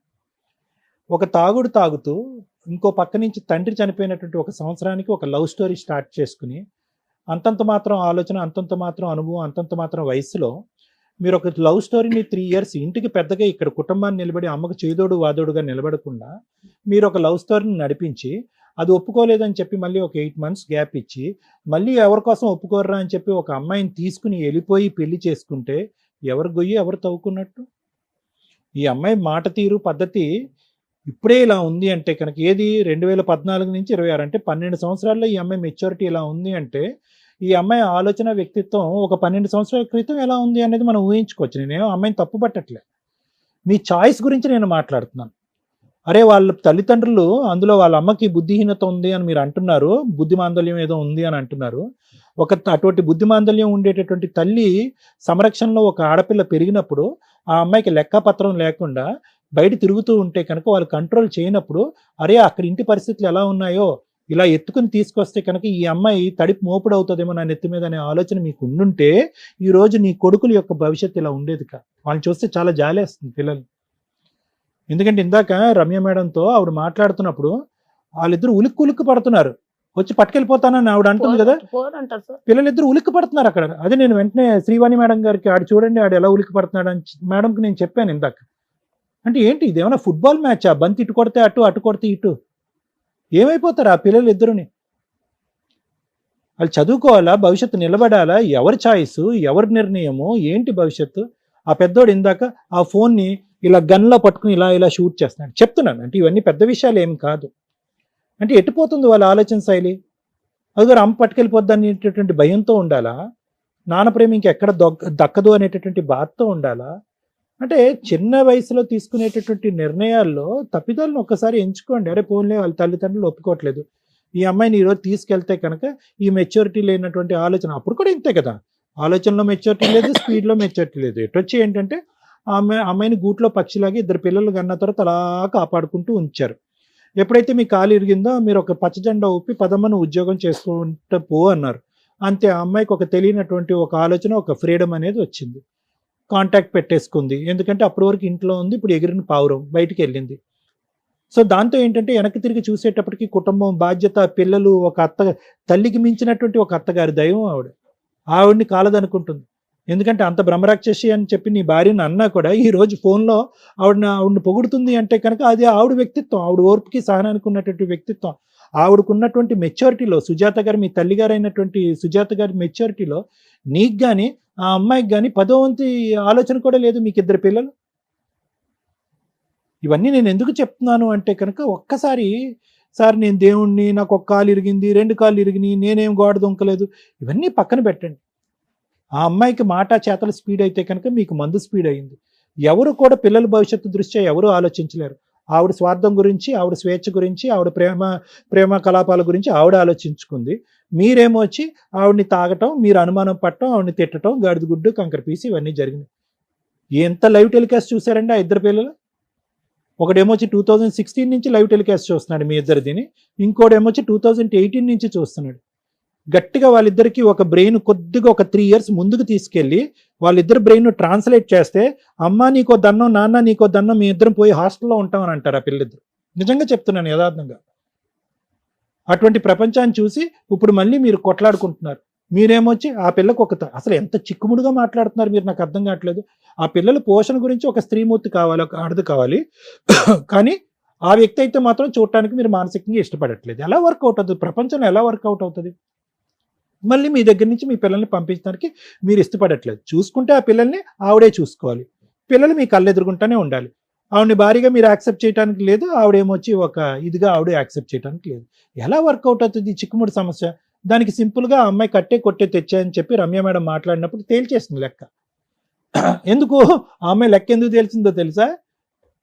ఒక తాగుడు తాగుతూ ఇంకో పక్క నుంచి తండ్రి చనిపోయినటువంటి 1 సంవత్సరానికి ఒక లవ్ స్టోరీ స్టార్ట్ చేసుకుని, అంతంత మాత్రం ఆలోచన, అంతంత మాత్రం అనుభవం, అంతంత మాత్రం వయసులో మీరు ఒక లవ్ స్టోరీని 3 ఇయర్స్ ఇంటికి పెద్దగా ఇక్కడ కుటుంబాన్ని నిలబడి అమ్మకు చేదోడు వాదోడుగా నిలబడకుండా మీరు ఒక లవ్ స్టోరీని నడిపించి, అది ఒప్పుకోలేదని చెప్పి మళ్ళీ ఒక 8 months గ్యాప్ ఇచ్చి, మళ్ళీ ఎవరి కోసం ఒప్పుకోర్రా అని చెప్పి ఒక అమ్మాయిని తీసుకుని వెళ్ళిపోయి పెళ్లి చేసుకుంటే ఎవరు గొయ్యి ఎవరు తవ్వుకున్నట్టు? ఈ అమ్మాయి మాట తీరు పద్ధతి ఇప్పుడే ఇలా ఉంది అంటే కనుక, ఏది 2014 నుంచి 26 అంటే 12 సంవత్సరాల్లో ఈ అమ్మాయి మెచ్యూరిటీ ఇలా ఉంది అంటే, ఈ అమ్మాయి ఆలోచన వ్యక్తిత్వం ఒక 12 సంవత్సరాల క్రితం ఎలా ఉంది అనేది మనం ఊహించుకోవచ్చు. నేనేమో అమ్మాయిని తప్పు పట్టట్లే, మీ చాయిస్ గురించి నేను మాట్లాడుతున్నాను. అరే వాళ్ళ తల్లిదండ్రులు, అందులో వాళ్ళ అమ్మకి బుద్ధిహీనత ఉంది అని మీరు అంటున్నారు, బుద్ధిమాందల్యం ఏదో ఉంది అని అంటున్నారు. అటువంటి బుద్ధిమాందల్యం ఉండేటటువంటి తల్లి సంరక్షణలో ఒక ఆడపిల్ల పెరిగినప్పుడు ఆ అమ్మాయికి లెక్కపత్రం లేకుండా బయట తిరుగుతూ ఉంటే కనుక వాళ్ళు కంట్రోల్ చేయనప్పుడు, అరే అక్కడ ఇంటి పరిస్థితులు ఎలా ఉన్నాయో ఇలా ఎత్తుకుని తీసుకొస్తే కనుక ఈ అమ్మాయి తడిపి మోపుడు అవుతుందేమో నా నెత్తి మీద అనే ఆలోచన మీకు ఉండుంటే ఈరోజు నీ కొడుకుల యొక్క భవిష్యత్తు ఇలా ఉండేది కాదు. వాళ్ళని చూస్తే చాలా జాలేస్తుంది పిల్లలు. ఎందుకంటే ఇందాక రమ్య మేడంతో ఆవిడ మాట్లాడుతున్నప్పుడు వాళ్ళిద్దరు ఉలిక్కు పడుతున్నారు, వచ్చి పట్టుకెళ్ళిపోతానని ఆవిడ అంటుంది కదా, అంటారు సార్. పిల్లలిద్దరు ఉలిక్కి పడుతున్నారు అక్కడ. అదే నేను వెంటనే శ్రీవాణి మేడం గారికి ఆడు చూడండి ఆడు ఎలా ఉలిక్కి పడుతున్నాడు అని మేడంకి నేను చెప్పాను ఇందాక. అంటే ఏంటి ఇది, ఏమైనా ఫుట్బాల్ మ్యాచా? బంతి ఇటు కొడితే అటు, అటు కొడితే ఇటు. ఏమైపోతారు ఆ పిల్లలు ఇద్దరుని? వాళ్ళు చదువుకోవాలా, భవిష్యత్తు నిలబడాలా, ఎవరి ఛాయిస్, ఎవరి నిర్ణయము, ఏంటి భవిష్యత్తు? ఆ పెద్దోడు ఇందాక ఆ ఫోన్ని ఇలా గన్లో పట్టుకుని ఇలా ఇలా షూట్ చేస్తున్నాడు. చెప్తున్నాను అంటే ఇవన్నీ పెద్ద విషయాలు ఏం కాదు. అంటే ఎట్టుపోతుంది వాళ్ళ ఆలోచన శైలి? అది అమ్మ పట్టుకెళ్ళిపోద్ది అనేటటువంటి భయంతో ఉండాలా? నాన్న ప్రేమ ఇంకెక్కడ దక్కదు అనేటటువంటి బాధతో ఉండాలా? అంటే చిన్న వయసులో తీసుకునేటటువంటి నిర్ణయాల్లో తప్పిదాలను ఒక్కసారి ఎంచుకోండి. అరే పోన్లే వాళ్ళ తల్లిదండ్రులు ఒప్పుకోవట్లేదు, ఈ అమ్మాయిని ఈరోజు తీసుకెళ్తే కనుక ఈ మెచ్యూరిటీ లేనటువంటి ఆలోచన, అప్పుడు కూడా ఇంతే కదా, ఆలోచనలో మెచ్యూరిటీ లేదు, స్పీడ్లో మెచ్యూరిటీ లేదు. ఎటొచ్చి ఏంటంటే అమ్మాయిని గూట్లో పక్షిలాగా ఇద్దరు పిల్లలు కన్న తర్వాత అలా కాపాడుకుంటూ ఉంచారు. ఎప్పుడైతే మీ కాలు ఇరిగిందో మీరు ఒక పచ్చజెండా ఊపి పదమ్మను ఉద్యోగం చేసుకుంటూ పో అన్నారు. అంతే, ఆ అమ్మాయికి ఒక తెలియనటువంటి ఒక ఆలోచన, ఒక ఫ్రీడమ్ అనేది వచ్చింది. కాంటాక్ట్ పెట్టేసుకుంది. ఎందుకంటే అప్పటి వరకు ఇంట్లో ఉంది, ఇప్పుడు ఎగిరిన పావురం బయటికి వెళ్ళింది. సో దాంతో ఏంటంటే వెనక్కి తిరిగి చూసేటప్పటికి కుటుంబం, బాధ్యత, పిల్లలు, ఒక తల్లికి మించినటువంటి ఒక అత్తగారి దైవం ఆవిడని కాలదనుకుంటుంది. ఎందుకంటే అంత బ్రహ్మరాక్షసి అని చెప్పి నీ భార్యను అన్నా కూడా ఈ రోజు ఫోన్లో ఆవిడని పొగుడుతుంది అంటే కనుక అది ఆవిడ వ్యక్తిత్వం, ఆవిడ ఓర్పుకి సహనానికి ఉన్నటువంటి వ్యక్తిత్వం, ఆవిడకున్నటువంటి మెచ్యూరిటీలో, సుజాత గారు మీ తల్లిగారు అయినటువంటి సుజాత గారి మెచ్యూరిటీలో నీకు కానీ ఆ అమ్మాయికి కానీ 10వ వంతు ఆలోచన కూడా లేదు. మీకు 2 పిల్లలు. ఇవన్నీ నేను ఎందుకు చెప్తున్నాను అంటే కనుక ఒక్కసారి సార్ నేను దేవుణ్ణి, నాకు 1 కాలు ఇరిగింది, 2 కాళ్ళు ఇరిగినాయి, నేనేం గోడ దొంకలేదు, ఇవన్నీ పక్కన పెట్టండి. ఆ అమ్మాయికి మాట చేతల స్పీడ్ అయితే కనుక మీకు మందు స్పీడ్ అయింది. ఎవరు కూడా పిల్లల భవిష్యత్తు దృష్ట్యా ఎవరు ఆలోచించలేరు. ఆవిడ స్వార్థం గురించి, ఆవిడ స్వేచ్ఛ గురించి, ఆవిడ ప్రేమ కలాపాల గురించి ఆవిడ ఆలోచించుకుంది. మీరేమో వచ్చి ఆవిడని తాగటం, మీరు అనుమానం పట్టడం, ఆవిడని తిట్టడం, గాడిద గుడ్డు కంకర పీసి ఇవన్నీ జరిగినాయి. ఎంత లైవ్ టెలికాస్ట్ చూసారండి ఆ 2 పిల్లలు? ఒకడేమో వచ్చి 2016 నుంచి లైవ్ టెలికాస్ట్ చూస్తున్నాడు మీ ఇద్దరిదిని, ఇంకోడేమో వచ్చి 2018 నుంచి చూస్తున్నాడు. గట్టిగా వాళ్ళిద్దరికి ఒక బ్రెయిన్ కొద్దిగా ఒక 3 years ముందుకు తీసుకెళ్ళి వాళ్ళిద్దరు బ్రెయిన్ ట్రాన్స్లేట్ చేస్తే అమ్మ నీకో దన్నం, నాన్న నీకో దన్నం, మీ ఇద్దరం పోయి హాస్టల్లో ఉంటామని అంటారు ఆ పిల్లిద్దరు. నిజంగా చెప్తున్నాను యథార్థంగా. అటువంటి ప్రపంచాన్ని చూసి ఇప్పుడు మళ్ళీ మీరు కొట్లాడుకుంటున్నారు. మీరేమొచ్చి ఆ పిల్లకు అసలు ఎంత చిక్కుముడుగా మాట్లాడుతున్నారు మీరు, నాకు అర్థం కావట్లేదు. ఆ పిల్లల పోషణ గురించి ఒక స్త్రీమూర్తి కావాలి, ఒక ఆడది కావాలి, కానీ ఆ వ్యక్తి అయితే మాత్రం చూడటానికి మీరు మానసికంగా ఇష్టపడట్లేదు. ఎలా వర్కౌట్ అవుతుంది? ప్రపంచంలో ఎలా వర్కౌట్ అవుతుంది? మళ్ళీ మీ దగ్గర నుంచి మీ పిల్లల్ని పంపించడానికి మీరు ఇష్టపడట్లేదు. చూసుకుంటే ఆ పిల్లల్ని ఆవిడే చూసుకోవాలి, పిల్లలు మీ కళ్ళు ఎదురుకుంటూనే ఉండాలి. ఆవిడని భారీగా మీరు యాక్సెప్ట్ చేయడానికి లేదు, ఆవిడేమొచ్చి ఒక ఇదిగా ఆవిడే యాక్సెప్ట్ చేయడానికి లేదు. ఎలా వర్కౌట్ అవుతుంది చిక్కుముడి సమస్య? దానికి సింపుల్గా ఆ అమ్మాయి కట్టే కొట్టే తెచ్చాయని చెప్పి రమ్య మేడం మాట్లాడినప్పుడు తేల్చేసింది లెక్క. ఎందుకు ఆ అమ్మాయి లెక్క ఎందుకు తెలిసిందో తెలుసా?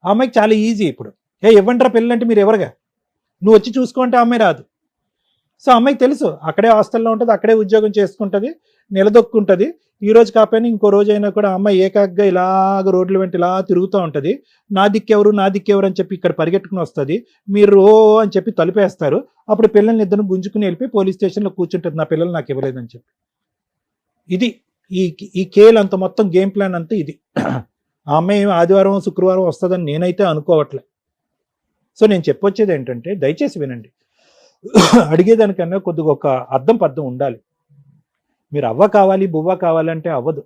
ఆ అమ్మాయికి చాలా ఈజీ. ఇప్పుడు ఇవ్వంటారా పిల్లలంటే మీరు ఎవరుగా, నువ్వు వచ్చి చూసుకుంటే ఆ అమ్మాయి రాదు. సో అమ్మాయికి తెలుసు అక్కడే హాస్టల్లో ఉంటుంది, అక్కడే ఉద్యోగం చేసుకుంటుంది, నిలదొక్కుంటుంది. ఈ రోజు కాకపోయినా ఇంకో రోజు అయినా కూడా అమ్మాయి ఏకాగ్గా ఇలాగ రోడ్ల వెంట ఇలా తిరుగుతూ ఉంటుంది. నా దిక్కెవరు అని చెప్పి ఇక్కడ పరిగెట్టుకుని వస్తుంది. మీరు అని చెప్పి తలుపేస్తారు. అప్పుడు పిల్లల్ని ఇద్దరు గుంజుకుని వెళ్ళిపోయి పోలీస్ స్టేషన్లో కూర్చుంటుంది, నా పిల్లలు నాకు ఇవ్వలేదని చెప్పి. ఇది ఈ కేల్ అంత మొత్తం గేమ్ ప్లాన్ అంతా ఇది. ఆ అమ్మాయి ఆదివారం శుక్రవారం వస్తుందని నేనైతే అనుకోవట్లే. సో నేను చెప్పొచ్చేది ఏంటంటే దయచేసి వినండి. అడిగేదానికన్నా కొద్దిగా ఒక అర్థం పద్ధం ఉండాలి. మీరు అవ్వ కావాలి బువ్వ కావాలంటే అవ్వదు.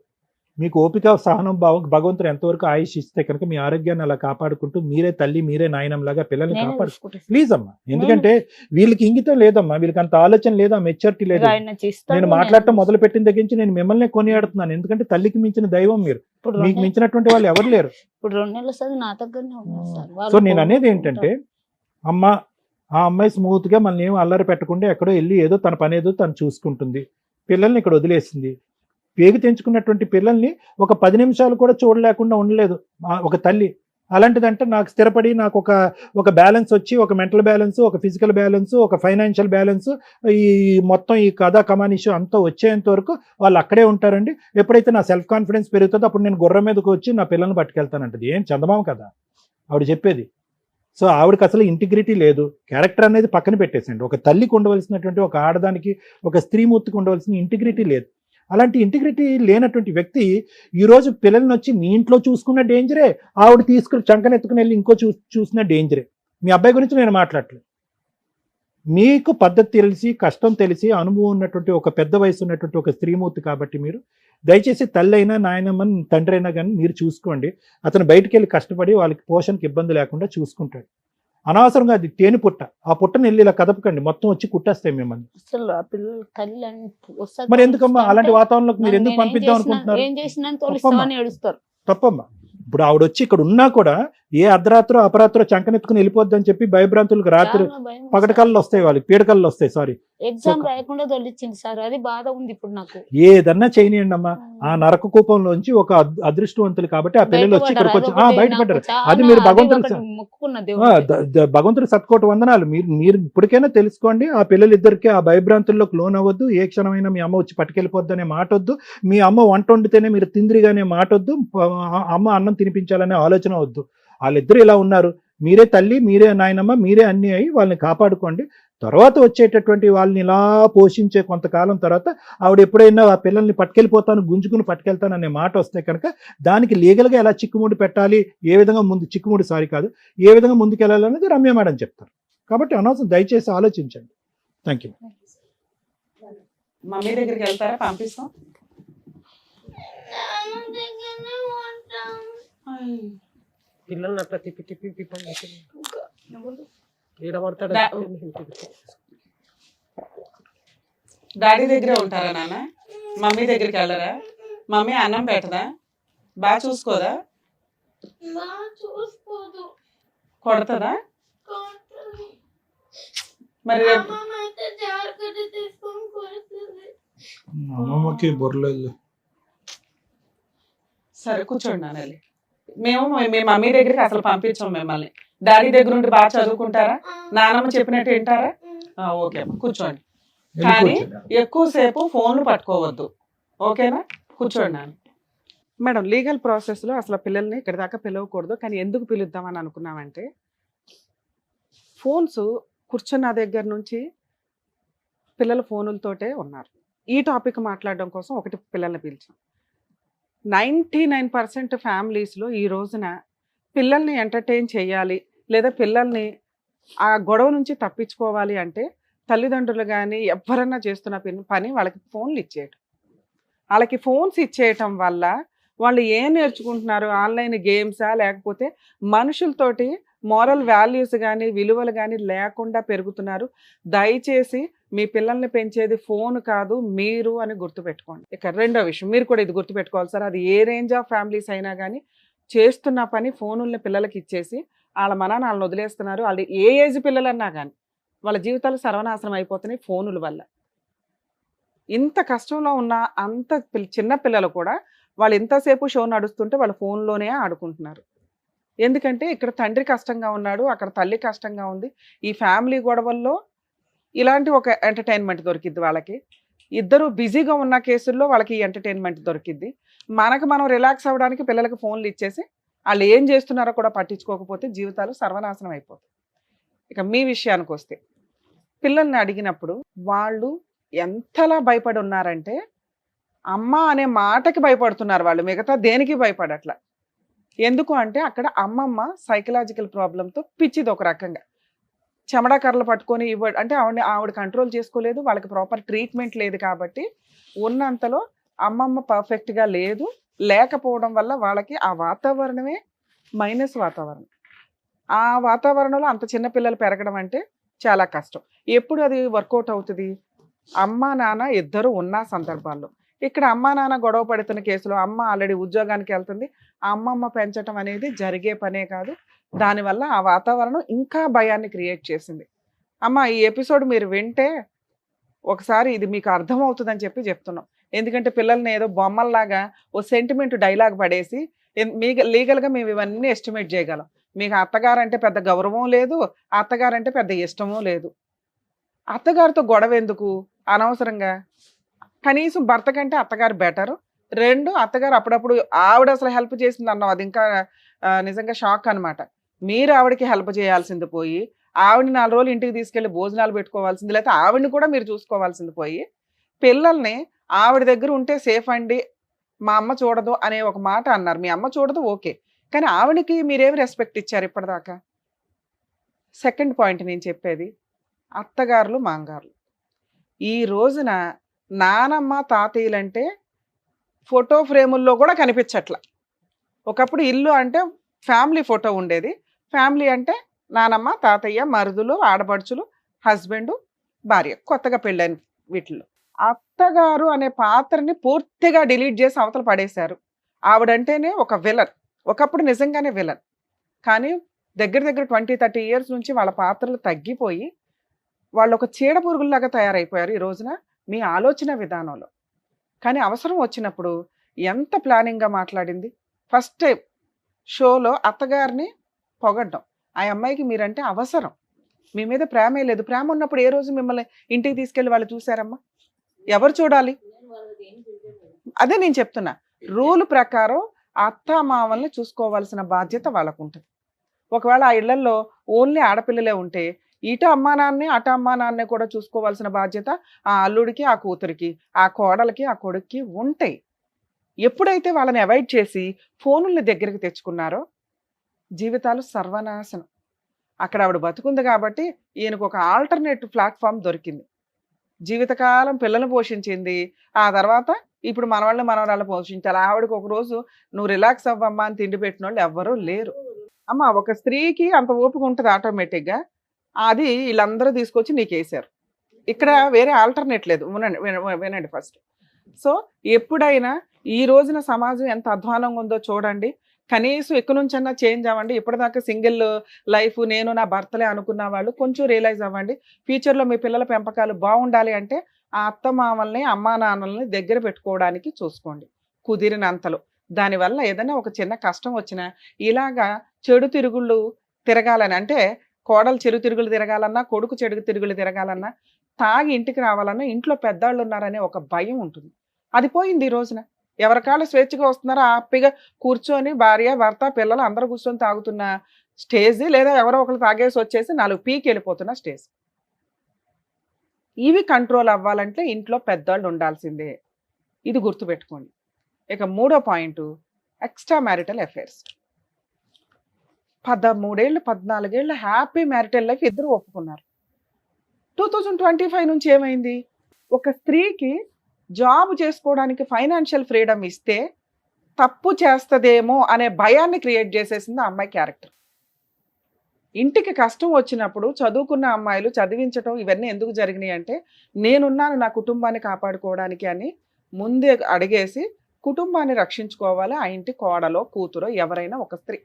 మీకు ఓపిక సహనం భగవంతుడు ఎంతవరకు ఆయుష్ ఇస్తే కనుక మీ ఆరోగ్యాన్ని అలా కాపాడుకుంటూ మీరే తల్లి మీరే నాయనంలాగా పిల్లల్ని కాపాడుకుంటారు ప్లీజ్ అమ్మా. ఎందుకంటే వీళ్ళకి ఇంగితం లేదమ్మా, వీళ్ళకి అంత ఆలోచన లేదు, ఆ మెచ్యూరిటీ లేదు. నేను మాట్లాడటం మొదలు పెట్టిన దగ్గర నుంచి నేను మిమ్మల్ని కొనియాడుతున్నాను. ఎందుకంటే తల్లికి మించిన దైవం మీరు, మీకు మించినటువంటి వాళ్ళు ఎవరు లేరు. ఇప్పుడు 2 నెలలు నా దగ్గరనే ఉన్నారు సార్. సో నేను అనేది ఏంటంటే ఆ అమ్మాయి స్మూత్ గా మనల్ని ఏం అల్లరి పెట్టకుండా ఎక్కడో వెళ్ళి ఏదో తన పని ఏదో తను చూసుకుంటుంది. పిల్లల్ని ఇక్కడ వదిలేసింది. పేగు తెంచుకున్నటువంటి పిల్లల్ని ఒక 10 నిమిషాలు కూడా చూడలేకుండా ఉండలేదు ఒక తల్లి. అలాంటిదంటే నాకు స్థిరపడి నాకు ఒక బ్యాలెన్స్ వచ్చి, ఒక మెంటల్ బ్యాలెన్స్, ఒక ఫిజికల్ బ్యాలెన్స్, ఒక ఫైనాన్షియల్ బ్యాలెన్స్, ఈ మొత్తం ఈ కథా కమాన్ ఇష్యూ అంతా వచ్చేంత వరకు వాళ్ళు అక్కడే ఉంటారండి. ఎప్పుడైతే నా సెల్ఫ్ కాన్ఫిడెన్స్ పెరుగుతుందో అప్పుడు నేను గుర్రం మీదకి వచ్చి నా పిల్లల్ని పట్టుకెళ్తానంటది. ఏం చందమామ కదా ఆవిడ చెప్పేది. సో ఆవిడకి అసలు ఇంటిగ్రిటీ లేదు. క్యారెక్టర్ అనేది పక్కన పెట్టేసండి. ఒక తల్లికి ఉండవలసినటువంటి, ఒక ఆడదానికి, ఒక స్త్రీమూర్తికి ఉండవలసిన ఇంటిగ్రిటీ లేదు. అలాంటి ఇంటిగ్రిటీ లేనటువంటి వ్యక్తి ఈరోజు పిల్లల్ని వచ్చి మీ ఇంట్లో చూసుకున్న డేంజరే, ఆవిడ తీసుకుని చంకనెత్తుకుని వెళ్ళి ఇంకో చూసిన డేంజరే. మీ అబ్బాయి గురించి నేను మాట్లాడలేదు. మీకు పద్ధతి తెలిసి, కష్టం తెలిసి, అనుభవం ఉన్నటువంటి ఒక పెద్ద వయసు ఉన్నటువంటి ఒక స్త్రీమూర్తి కాబట్టి మీరు దయచేసి తల్లి అయినా నాయనమ్మని తండ్రి అయినా కానీ మీరు చూసుకోండి. అతను బయటికి వెళ్ళి కష్టపడి వాళ్ళకి పోషణకి ఇబ్బంది లేకుండా చూసుకుంటాడు. అనవసరంగా అది తేనె పుట్ట, ఆ పుట్టని వెళ్ళి ఇలా కదపకండి, మొత్తం వచ్చి కుట్టేస్తాయి మిమ్మల్ని. అసలు ఆ పిల్లలు తల్లి మరి ఎందుకమ్మా అలాంటి వాతావరణంలోకి మీరు ఎందుకు పంపిద్దాం అనుకుంటున్నారు? ఏం చేసినా తోలిస్తామని ఏడుస్తారు. తప్పమ్మా. ఇప్పుడు ఆవిడ వచ్చి ఇక్కడ ఉన్నా కూడా ఏ అర్ధరాత్రో అపరాత్రో చంకనెత్తుకుని వెళ్ళిపోద్దని చెప్పి భయభ్రాంతులకు రాత్రి పగటకళ్ళు వస్తాయి, వాళ్ళకి పీడకళ్ళు వస్తాయి. సారీ, ఎగ్జామ్ రాయకుండా తొలిచింది సార్, అది బాధ ఉంది ఇప్పుడు నాకు. ఏదన్నా చేయనియండి అమ్మా. ఆ నరక కూపంలోంచి ఒక అదృష్టవంతులు కాబట్టి ఆ పిల్లలు వచ్చి ఇక్కడికి వచ్చి బయటపడ్డారు. అది మీరు భగవంతుడి సత్కోటి వందనాలు. మీరు ఇప్పటికైనా తెలుసుకోండి. ఆ పిల్లలిద్దరికి ఆ భయభ్రాంతుల్లోకి లోన్ అవ్వద్దు. ఏ క్షణమైనా మీ అమ్మ వచ్చి పట్టుకెళ్ళిపోద్దు అనే మాట వద్దు. మీ అమ్మ వంట వండితేనే మీరు తిందిరిగానే మాట వద్దు. అమ్మ అన్నం తినిపించాలనే ఆలోచన వద్దు. వాళ్ళిద్దరు ఇలా ఉన్నారు. మీరే తల్లి, మీరే నాయనమ్మ, మీరే అన్ని అయ్యి వాళ్ళని కాపాడుకోండి. తర్వాత వచ్చేటటువంటి వాళ్ళని ఇలా పోషించే కొంతకాలం తర్వాత ఆవిడ ఎప్పుడైనా ఆ పిల్లల్ని పట్టుకెళ్ళిపోతాను, గుంజుకుని పట్టుకెళ్తాను అనే మాట వస్తే కనుక దానికి లీగల్గా ఎలా చిక్కుముడి పెట్టాలి, ఏ విధంగా ఏ విధంగా ముందుకెళ్ళాలనేది రమ్య మేడం చెప్తారు. కాబట్టి అనవసరం, దయచేసి ఆలోచించండి. Thank you. మమ్మీ దగ్గరికి వెళ్తారా? పంపిస్తాం. పిల్లల్ని అట్లా తిప్పి తిప్పి తిప్పండి ఈడ పడతాడు. డాడీ దగ్గరే ఉంటారా నాన్న? మమ్మీ దగ్గరికి వెళ్ళరా? మమ్మీ అన్నం పెట్టదా? బాగా చూసుకోదా? కొడతదా? మరి రేపు అమ్మమ్మకి బొర్రలేదు. సరే కూర్చోండి నాన్న. మేము మీ మమ్మీ దగ్గరికి అసలు పంపించాం మిమ్మల్ని. డాడీ దగ్గర ఉండి బాగా చదువుకుంటారా? నానమ్మ చెప్పినట్టు వింటారా? ఓకే అమ్మ కూర్చోండి. కానీ ఎక్కువసేపు ఫోన్లు పట్టుకోవద్దు, ఓకేనా? కూర్చోండి నాన్న. మేడం, లీగల్ ప్రాసెస్లో అసలు పిల్లల్ని ఇక్కడ దాకా పిలవకూడదు, కానీ ఎందుకు పిలుద్దామని అనుకున్నామంటే ఫోన్స్ కూర్చున్న దగ్గర నుంచి పిల్లలు ఫోనులతోటే ఉన్నారు. ఈ టాపిక్ మాట్లాడడం కోసం ఒకటి పిల్లల్ని పిలిచాం. 99% ఫ్యామిలీస్లో ఈ రోజున పిల్లల్ని ఎంటర్టైన్ చేయాలి లేదా పిల్లల్ని ఆ గొడవ నుంచి తప్పించుకోవాలి అంటే తల్లిదండ్రులు కానీ ఎవరన్నా చేస్తున్న పని వాళ్ళకి ఫోన్లు ఇచ్చేయటం. వాళ్ళకి ఫోన్స్ ఇచ్చేయటం వల్ల వాళ్ళు ఏం నేర్చుకుంటున్నారు? ఆన్లైన్ గేమ్సా, లేకపోతే మనుషులతోటి మోరల్ వాల్యూస్ కానీ విలువలు కానీ లేకుండా పెరుగుతున్నారు. దయచేసి మీ పిల్లల్ని పెంచేది ఫోన్ కాదు మీరు అని గుర్తుపెట్టుకోండి. ఇక రెండో విషయం మీరు కూడా ఇది గుర్తుపెట్టుకోవాలి సార్, అది ఏ రేంజ్ ఆఫ్ ఫ్యామిలీస్ అయినా కానీ చేస్తున్న పని ఫోనుల్ని పిల్లలకి ఇచ్చేసి వాళ్ళ మనాన్ని వాళ్ళని వదిలేస్తున్నారు. వాళ్ళు ఏ ఏజ్ పిల్లలన్నా కానీ వాళ్ళ జీవితాలు సర్వనాశనం అయిపోతున్నాయి ఫోనుల వల్ల. ఇంత కష్టంలో ఉన్న అంత చిన్న పిల్లలు కూడా వాళ్ళు ఎంతసేపు షో నడుస్తుంటే వాళ్ళ ఫోన్లోనే ఆడుకుంటున్నారు. ఎందుకంటే ఇక్కడ తండ్రి కష్టంగా ఉన్నాడు, అక్కడ తల్లి కష్టంగా ఉంది. ఈ ఫ్యామిలీ గొడవల్లో ఇలాంటి ఒక ఎంటర్టైన్మెంట్ దొరికిద్ది వాళ్ళకి. ఇద్దరు బిజీగా ఉన్న కేసుల్లో వాళ్ళకి ఈ ఎంటర్టైన్మెంట్ దొరికిద్ది. మనం రిలాక్స్ అవ్వడానికి పిల్లలకి ఫోన్లు ఇచ్చేసి వాళ్ళు ఏం చేస్తున్నారో కూడా పట్టించుకోకపోతే జీవితాలు సర్వనాశనం అయిపోతాయి. ఇక మీ విషయానికి వస్తే పిల్లల్ని అడిగినప్పుడు వాళ్ళు ఎంతలా భయపడి ఉన్నారంటే అమ్మ అనే మాటకి భయపడుతున్నారు వాళ్ళు, మిగతా దేనికి భయపడట్లా. ఎందుకు అంటే అక్కడ అమ్మమ్మ సైకలాజికల్ ప్రాబ్లంతో పిచ్చిది ఒక రకంగా. చెమడా కర్రలు పట్టుకొని అంటే ఆవిడ కంట్రోల్ చేసుకోలేదు, వాళ్ళకి ప్రాపర్ ట్రీట్మెంట్ లేదు. కాబట్టి ఉన్నంతలో అమ్మమ్మ పర్ఫెక్ట్గా లేకపోవడం వల్ల వాళ్ళకి ఆ వాతావరణమే మైనస్ వాతావరణం. ఆ వాతావరణంలో అంత చిన్న పిల్లలు పెరగడం అంటే చాలా కష్టం. ఎప్పుడు అది వర్కౌట్ అవుతుంది? అమ్మ నాన్న ఇద్దరు ఉన్న సందర్భాల్లో. ఇక్కడ అమ్మ నాన్న గొడవ పడుతున్న కేసులో అమ్మ ఆల్రెడీ ఉద్యోగానికి వెళ్తుంది, ఆ అమ్మమ్మ పెంచడం అనేది జరిగే పనే కాదు. దానివల్ల ఆ వాతావరణం ఇంకా భయాన్ని క్రియేట్ చేసింది. అమ్మ ఈ ఎపిసోడ్ మీరు వింటే ఒకసారి ఇది మీకు అర్థమవుతుందని చెప్తున్నాం. ఎందుకంటే పిల్లల్ని ఏదో బొమ్మల్లాగా ఓ సెంటిమెంట్ డైలాగ్ పడేసి లీగల్గా మేము ఇవన్నీ ఎస్టిమేట్ చేయగలం. మీకు అత్తగారంటే పెద్ద గౌరవం లేదు, అత్తగారంటే పెద్ద ఇష్టమూ లేదు. అత్తగారితో గొడవ ఎందుకు అనవసరంగా? కనీసం భర్త కంటే అత్తగారు బెటరు. రెండు, అత్తగారు అప్పుడప్పుడు ఆవిడ అసలు హెల్ప్ చేసింది అన్నాం, అది ఇంకా నిజంగా షాక్ అనమాట. మీరు ఆవిడకి హెల్ప్ చేయాల్సింది పోయి ఆవిడని 4 రోజులు ఇంటికి తీసుకెళ్ళి భోజనాలు పెట్టుకోవాల్సింది, లేకపోతే ఆవిడని కూడా మీరు చూసుకోవాల్సింది పోయి పిల్లల్ని ఆవిడ దగ్గర ఉంటే సేఫ్ అండి, మా అమ్మ చూడదు అనే ఒక మాట అన్నారు. మీ అమ్మ చూడదు ఓకే, కానీ ఆవిడకి మీరేమి రెస్పెక్ట్ ఇచ్చారు ఇప్పటిదాకా? సెకండ్ పాయింట్ నేను చెప్పేది, అత్తగారులు మాంగారులు. ఈ రోజున నానమ్మ తాతయ్యలంటే ఫోటో ఫ్రేముల్లో కూడా కనిపించట్ల. ఒకప్పుడు ఇల్లు అంటే ఫ్యామిలీ ఫోటో ఉండేది. ఫ్యామిలీ అంటే నానమ్మ తాతయ్య మరుదులు ఆడపడుచులు హస్బెండ్ భార్య కొత్తగా పెళ్ళైన వీటిల్లో. అత్తగారు అనే పాత్రని పూర్తిగా డిలీట్ చేసి అవతల పడేశారు. ఆవిడంటేనే ఒక విలన్. ఒకప్పుడు నిజంగానే విలన్, కానీ దగ్గర 20-30 ఇయర్స్ నుంచి వాళ్ళ పాత్రలు తగ్గిపోయి వాళ్ళు ఒక చీడ పురుగుల్లాగా తయారైపోయారు ఈ రోజున మీ ఆలోచన విధానంలో. కానీ అవసరం వచ్చినప్పుడు ఎంత ప్లానింగ్గా మాట్లాడింది. ఫస్ట్ టైం షోలో అత్తగారిని పొగడ్డం, ఆ అమ్మాయికి మీరంటే అవసరం, మీ మీద ప్రేమే లేదు. ప్రేమ ఉన్నప్పుడు ఏ రోజు మిమ్మల్ని ఇంటికి తీసుకెళ్ళి వాళ్ళు చూసారమ్మా? ఎవరు చూడాలి? అదే నేను చెప్తున్నా, రూల్ ప్రకారం అత్త మామల్ని చూసుకోవాల్సిన బాధ్యత వాళ్ళకు ఉంటుంది. ఒకవేళ ఆ ఇళ్లలో ఓన్లీ ఆడపిల్లలే ఉంటే ఇటు అమ్మా నాన్నే అటు అమ్మా నాన్నే కూడా చూసుకోవాల్సిన బాధ్యత ఆ అల్లుడికి ఆ కూతురికి ఆ కోడలికి ఆ కొడుక్కి ఉంటాయి. ఎప్పుడైతే వాళ్ళని అవాయిడ్ చేసి ఫోనుల్ని దగ్గరికి తెచ్చుకున్నారో జీవితాలు సర్వనాశనం. అక్కడ ఆవిడ బతుకుంది కాబట్టి ఈయనకు ఒక ఆల్టర్నేటివ్ ప్లాట్ఫామ్ దొరికింది. జీవితకాలం పిల్లలు పోషించింది, ఆ తర్వాత ఇప్పుడు మనవరాళ్ళు పోషించాలి. ఆవిడకి ఒక రోజు నువ్వు రిలాక్స్ అవ్వమ్మా అని తిండి పెట్టిన వాళ్ళు ఎవ్వరూ లేరు. అమ్మ ఒక స్త్రీకి అంత ఓపిక ఉంటుంది ఆటోమేటిక్గా. అది వీళ్ళందరూ తీసుకొచ్చి నీకేసారు. ఇక్కడ వేరే ఆల్టర్నేట్ లేదు. వినండి ఫస్ట్. సో ఎప్పుడైనా ఈ రోజున సమాజం ఎంత అధ్వానంగా ఉందో చూడండి. కనీసం ఎక్కడి నుంచన్నా చేంజ్ అవ్వండి. ఇప్పటిదాకా సింగిల్ లైఫ్ నేను నా భర్తలే అనుకున్న వాళ్ళు కొంచెం రియలైజ్ అవ్వండి. ఫ్యూచర్లో మీ పిల్లల పెంపకాలు బాగుండాలి అంటే ఆ అత్తమామల్ని అమ్మా నాన్నల్ని దగ్గర పెట్టుకోవడానికి చూసుకోండి కుదిరినంతలో. దానివల్ల ఏదైనా ఒక చిన్న కష్టం వచ్చినా ఇలాగా చెడు తిరుగుళ్ళు తిరగాలని, అంటే కోడలు చెడు తిరుగులు తిరగాలన్నా, కొడుకు చెడు తిరుగులు తిరగాలన్నా, తాగి ఇంటికి రావాలన్నా ఇంట్లో పెద్దవాళ్ళు ఉన్నారనే ఒక భయం ఉంటుంది. అది పోయింది ఈ రోజున. ఎవరికాళ్ళు స్వేచ్ఛగా వస్తున్నారో హ్యాపీగా కూర్చొని భార్య భర్త పిల్లలు అందరూ కూర్చొని తాగుతున్న స్టేజ్, లేదా ఎవరో ఒకరు తాగేసి వచ్చేసి 4 పీకి వెళ్ళిపోతున్న స్టేజ్. ఇవి కంట్రోల్ అవ్వాలంటే ఇంట్లో పెద్దవాళ్ళు ఉండాల్సిందే. ఇది గుర్తుపెట్టుకోండి. ఇక 3వ పాయింట్ ఎక్స్ట్రా మ్యారిటల్ అఫైర్స్. 13 ఏళ్ళు 14 ఏళ్ళు హ్యాపీ మ్యారిటల్ లైఫ్ ఇద్దరు ఒప్పుకున్నారు. 2025 నుంచి ఏమైంది? ఒక స్త్రీకి జాబ్ చేసుకోవడానికి ఫైనాన్షియల్ ఫ్రీడమ్ ఇస్తే తప్పు చేస్తదేమో అనే భయాన్ని క్రియేట్ చేసేసింది ఆ అమ్మాయి క్యారెక్టర్. ఇంటికి కష్టం వచ్చినప్పుడు చదువుకున్న అమ్మాయిలు చదివించటం ఇవన్నీ ఎందుకు జరిగినాయి అంటే, నేనున్నాను నా కుటుంబాన్ని కాపాడుకోవడానికి అని ముందే అడిగేసి కుటుంబాన్ని రక్షించుకోవాలి ఆ ఇంటి కోడలో కూతురో ఎవరైనా ఒక స్త్రీ.